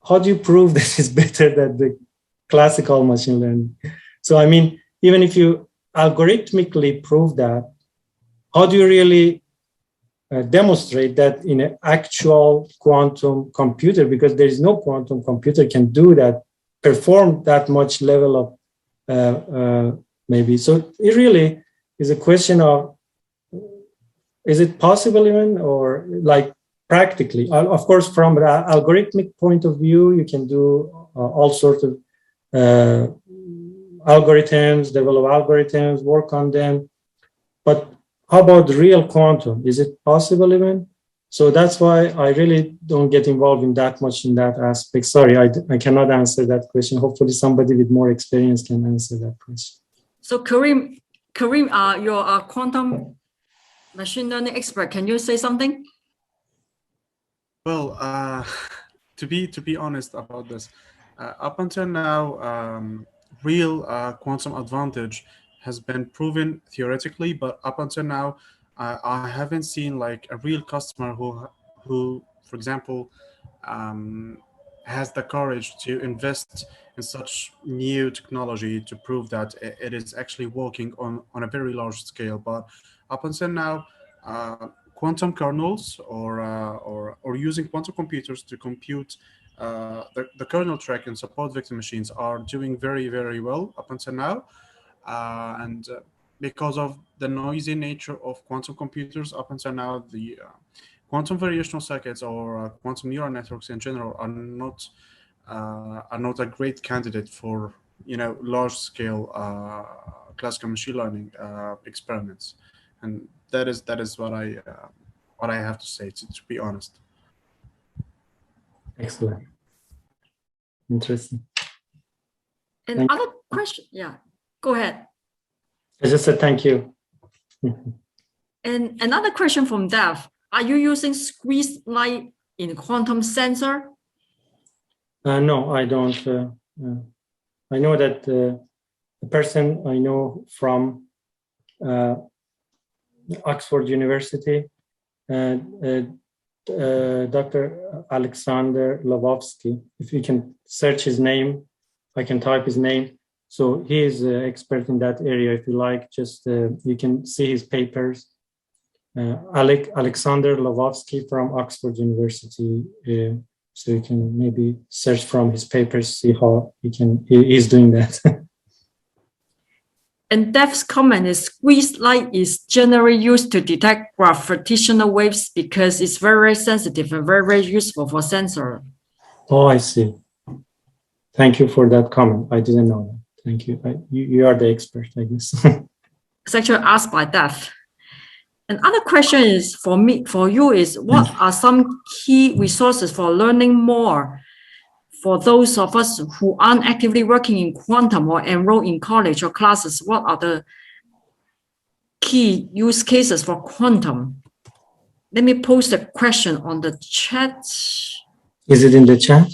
how do you prove that it's better than the classical machine learning? So, I mean, even if you algorithmically prove that, how do you really demonstrate that in an actual quantum computer? Because there is no quantum computer can do that, perform that much level of maybe. So it really is a question of, is it possible even, or like practically? Of course, from the algorithmic point of view, you can do all sorts of algorithms, develop algorithms, work on them. But how about the real quantum? Is it possible even? So that's why I really don't get involved in that much in that aspect. Sorry, I cannot answer that question. Hopefully somebody with more experience can answer that question. So Karim, you're a quantum machine learning expert. Can you say something? Well, to be honest about this, up until now, real quantum advantage has been proven theoretically, but up until now, I haven't seen like a real customer who, for example, has the courage to invest in such new technology to prove that it is actually working on a very large scale. But up until now, quantum kernels or using quantum computers to compute the kernel track and support vector machines are doing very, very well up until now. And because of the noisy nature of quantum computers up until now, the quantum variational circuits or quantum neural networks in general are not a great candidate for large-scale classical machine learning experiments, and that is what I have to say, to be honest. Excellent. Interesting. And other question, yeah, go ahead. I just said thank you. And another question from Dev: are you using squeeze light in quantum sensor? No, I don't. I know that the person I know from Oxford University, Dr. Alexander Lovovsky. If you can search his name, I can type his name. So he is an expert in that area. If you like, just you can see his papers. Alexander Lovovsky from Oxford University. So you can maybe search from his papers, see how he's doing that. And Dev's comment is squeeze light is generally used to detect gravitational waves because it's very sensitive and very, very useful for sensor. Oh, I see. Thank you for that comment. I didn't know that. Thank you. You are the expert, I guess. It's actually asked by Dev. Another question is for you is, what are some key resources for learning more for those of us who aren't actively working in quantum or enrolled in college or classes? What are the key use cases for quantum? Let me post a question on the chat. Is it in the chat?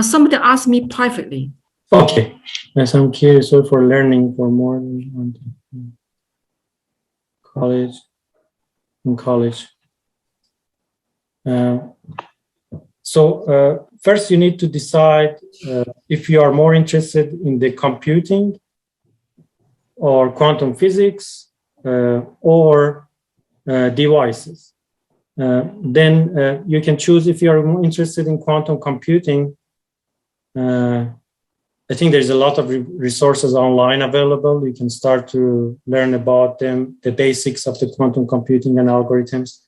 Somebody asked me privately. Okay. Yes, I'm curious for learning for more college. In college. So first you need to decide if you are more interested in the computing or quantum physics or devices. Then you can choose if you are more interested in quantum computing. I think there's a lot of resources online available. You can start to learn about them, the basics of the quantum computing and algorithms.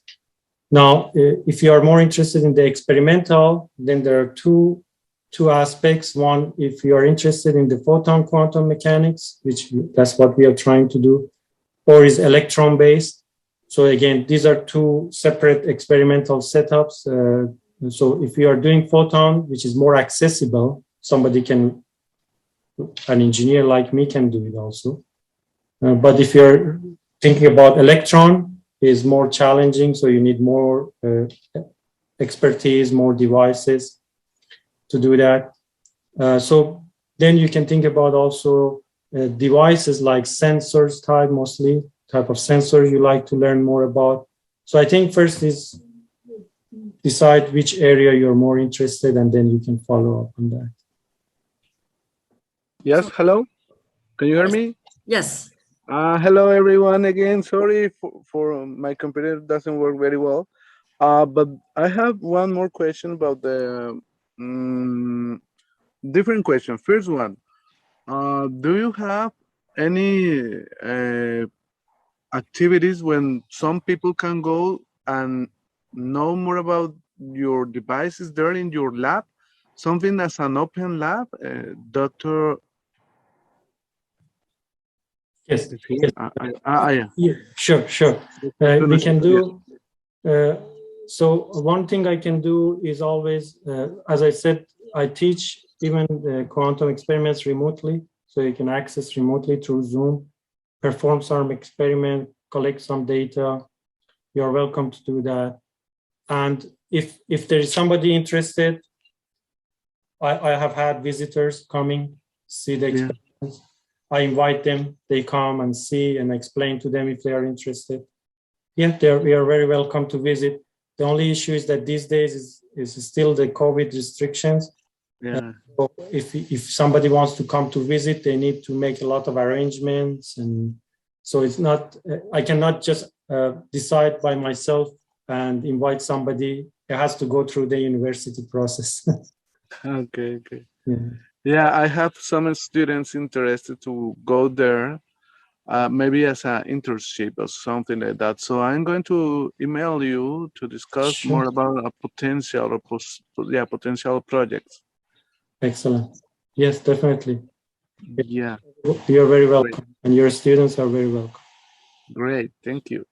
Now, if you are more interested in the experimental, then there are two aspects. One, if you are interested in the photon quantum mechanics, which that's what we are trying to do, or is electron-based. So again, these are two separate experimental setups. So if you are doing photon, which is more accessible, an engineer like me can do it also. But if you're thinking about electron, is more challenging, so you need more expertise, more devices to do that. So then you can think about also devices like sensors type of sensors you like to learn more about. So I think first is decide which area you're more interested, and then you can follow up on that. Yes, hello. Can you hear me? Yes. Hello, everyone. Again, sorry for my computer doesn't work very well. But I have one more question about the different question. First one, do you have any activities when some people can go and know more about your devices there in your lab? Something as an open lab, Dr. Yes. Yeah. Yeah, sure. We can do. So one thing I can do is always, as I said, I teach even the quantum experiments remotely, so you can access remotely through Zoom, perform some experiment, collect some data. You're welcome to do that. And if there is somebody interested, I have had visitors coming, see the experiments. I invite them, they come and see and explain to them if they are interested. Yeah, we are very welcome to visit. The only issue is that these days is still the COVID restrictions. Yeah. So if somebody wants to come to visit, they need to make a lot of arrangements. And so it's not, I cannot just decide by myself and invite somebody. It has to go through the university process. Okay, okay. Yeah. Yeah, I have some students interested to go there, maybe as an internship or something like that. So I'm going to email you to discuss Sure. more about a potential or potential projects. Excellent. Yes, definitely. Yeah, You're very great, welcome, and your students are very welcome. great. Thank you.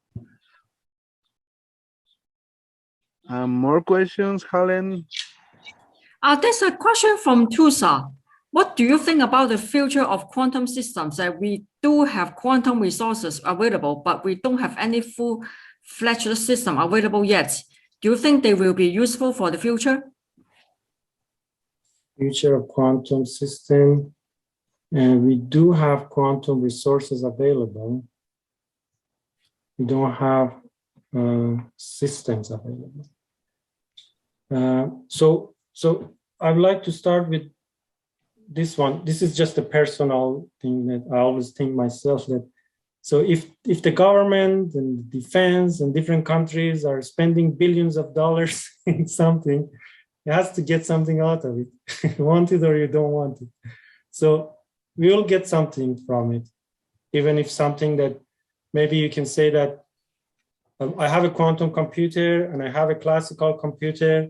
More questions, Helen? There's a question from Tusa. What do you think about the future of quantum systems? That we do have quantum resources available, but we don't have any full-fledged system available yet. Do you think they will be useful for the future? Future of quantum system, and we do have quantum resources available. We don't have systems available. So I'd like to start with this one. This is just a personal thing that I always think myself that, so if the government and defense and different countries are spending billions of dollars in something, it has to get something out of it. You want it or you don't want it. So we will get something from it, even if something that maybe you can say that I have a quantum computer and I have a classical computer.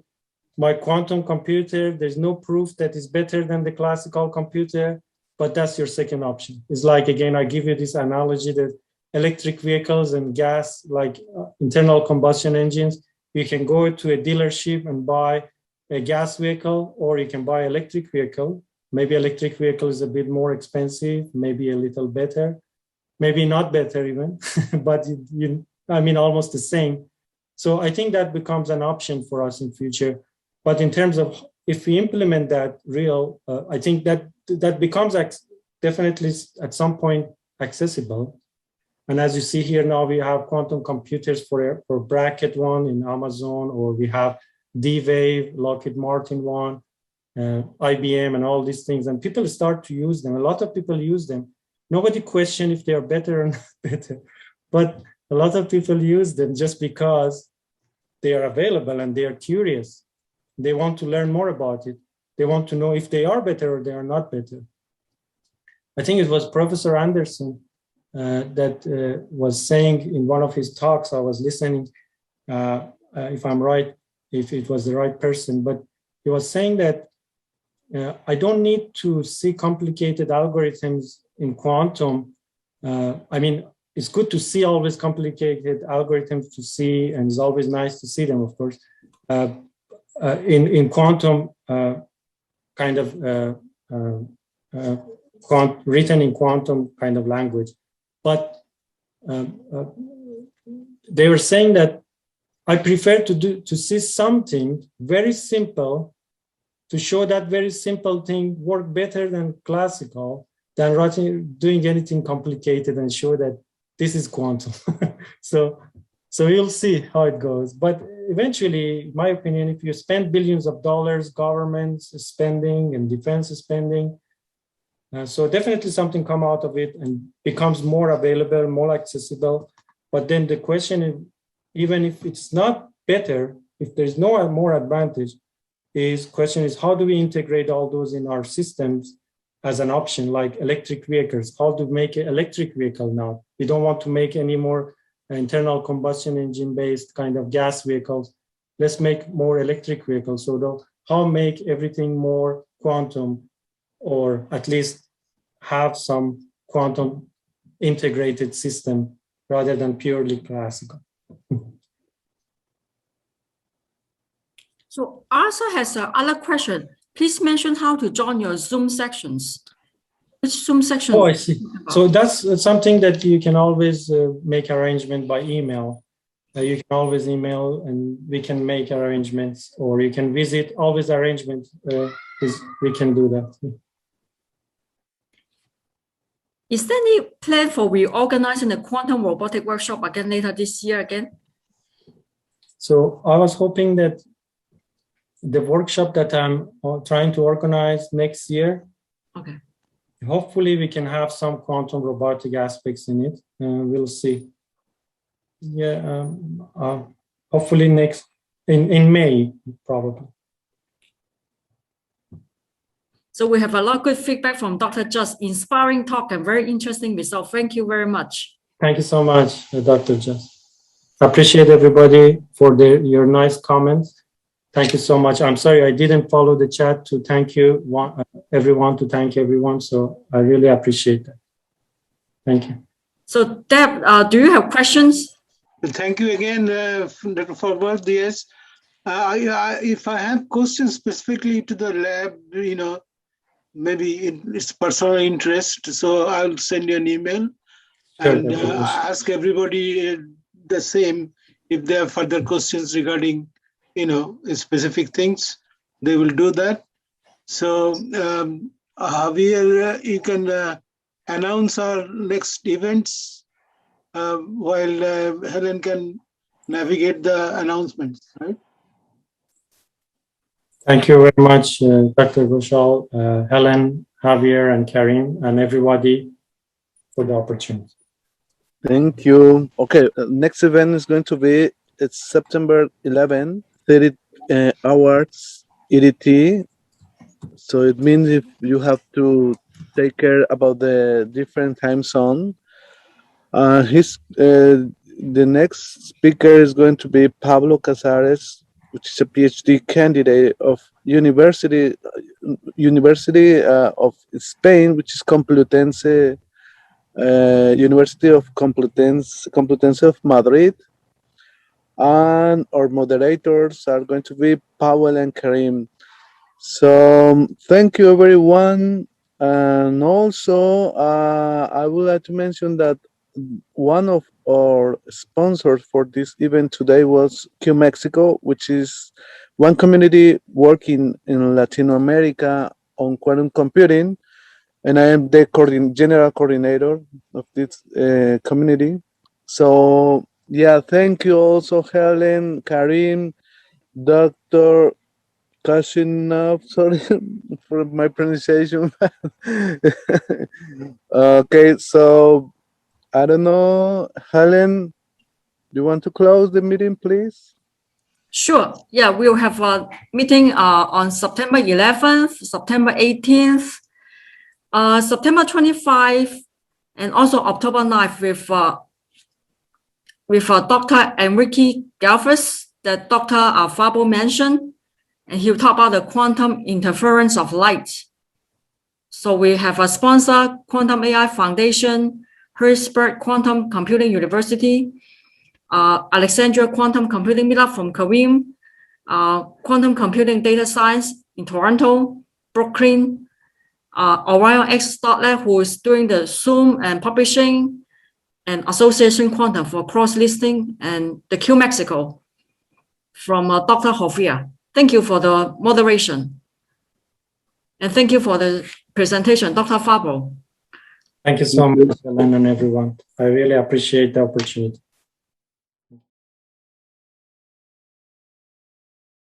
My quantum computer, there's no proof that is better than the classical computer, but that's your second option. It's like, again, I give you this analogy that electric vehicles and gas, like internal combustion engines, you can go to a dealership and buy a gas vehicle, or you can buy electric vehicle. Maybe electric vehicle is a bit more expensive, maybe a little better, maybe not better even, but almost the same. So I think that becomes an option for us in future. But in terms of if we implement that I think that becomes definitely at some point accessible. And as you see here now, we have quantum computers for bracket one in Amazon, or we have D-Wave, Lockheed Martin one, IBM, and all these things. And people start to use them. A lot of people use them. Nobody question if they are better or not better, but a lot of people use them just because they are available and they are curious. They want to learn more about it. They want to know if they are better or they are not better. I think it was Professor Anderson that was saying in one of his talks, I was listening, if I'm right, if it was the right person, but he was saying that I don't need to see complicated algorithms in quantum. It's good to see always complicated algorithms to see, and it's always nice to see them, of course. In quantum written in quantum kind of language. But they were saying that I prefer to see something very simple, to show that very simple thing work better than classical, than doing anything complicated and show that this is quantum. So you'll see how it goes. But eventually, in my opinion, if you spend billions of dollars, governments spending and defense spending, so definitely something come out of it and becomes more available, more accessible. But then the question is, even if it's not better, if there's no more advantage, question is how do we integrate all those in our systems as an option, like electric vehicles? How to make an electric vehicle now? We don't want to make any more internal combustion engine based kind of gas vehicles. Let's make more electric vehicles. So how make everything more quantum, or at least have some quantum integrated system rather than purely classical. So Arthur has another question. Please mention how to join your Zoom sections. Which Zoom section? Oh, I see. So that's something that you can always make arrangement by email. You can always email and we can make arrangements, or you can visit. Always arrangement we can do that. Is there any plan for reorganizing the quantum robotic workshop again later this year again? So I was hoping that the workshop that I'm trying to organize next year, okay, hopefully we can have some quantum robotic aspects in it. We'll see. Yeah, hopefully next in May, probably. So we have a lot of good feedback from Dr. Just, inspiring talk and very interesting result. Thank you very much. Thank you so much, Dr. Just. Appreciate everybody for your nice comments. Thank you so much. I'm sorry I didn't follow the chat to thank you, everyone, to thank everyone. So I really appreciate that. Thank you. So Deb, do you have questions? Thank you again, Dr. Farbod. Yes. If I have questions specifically to the lab, maybe it's personal interest, so I'll send you an email and ask everybody the same. If they have further questions regarding, specific things, they will do that. So Javier, you can announce our next events while Helen can navigate the announcements, right? Thank you very much, Dr. Ghoshal, Helen, Javier, and Karim, and everybody for the opportunity. Thank you. Okay, next event is going to be, it's September 11, 30 hours EDT. So it means if you have to take care about the different time zone. The next speaker is going to be Pablo Casares, which is a PhD candidate of University of Spain, which is Complutense, University of Complutense of Madrid. And our moderators are going to be Powel and Karim. So thank you, everyone. And also, I would like to mention that one of our sponsors for this event today was Q Mexico, which is one community working in Latin America on quantum computing. And I am the general coordinator of this community. So, yeah, thank you also, Helen, Karim, Dr. Khoshnoud, sorry for my pronunciation. Okay, so I don't know, Helen, do you want to close the meeting, please? Sure. Yeah, we'll have a meeting on September 11th, September 18th, September 25th, and also October 9th with Dr. Enrique Galvez that Dr. Farbod mentioned, and he'll talk about the quantum interference of light. So we have a sponsor, Quantum AI Foundation, Herzberg Quantum Computing University, Alexandria Quantum Computing Meetup from Karim, Quantum Computing Data Science in Toronto, Brooklyn, OrionX.lab, who is doing the Zoom and publishing, and Association Quantum for cross-listing, and the Q Mexico from Dr. Hofia. Thank you for the moderation. And thank you for the presentation, Dr. Farbod. Thank you so much, Helen, and everyone. I really appreciate the opportunity.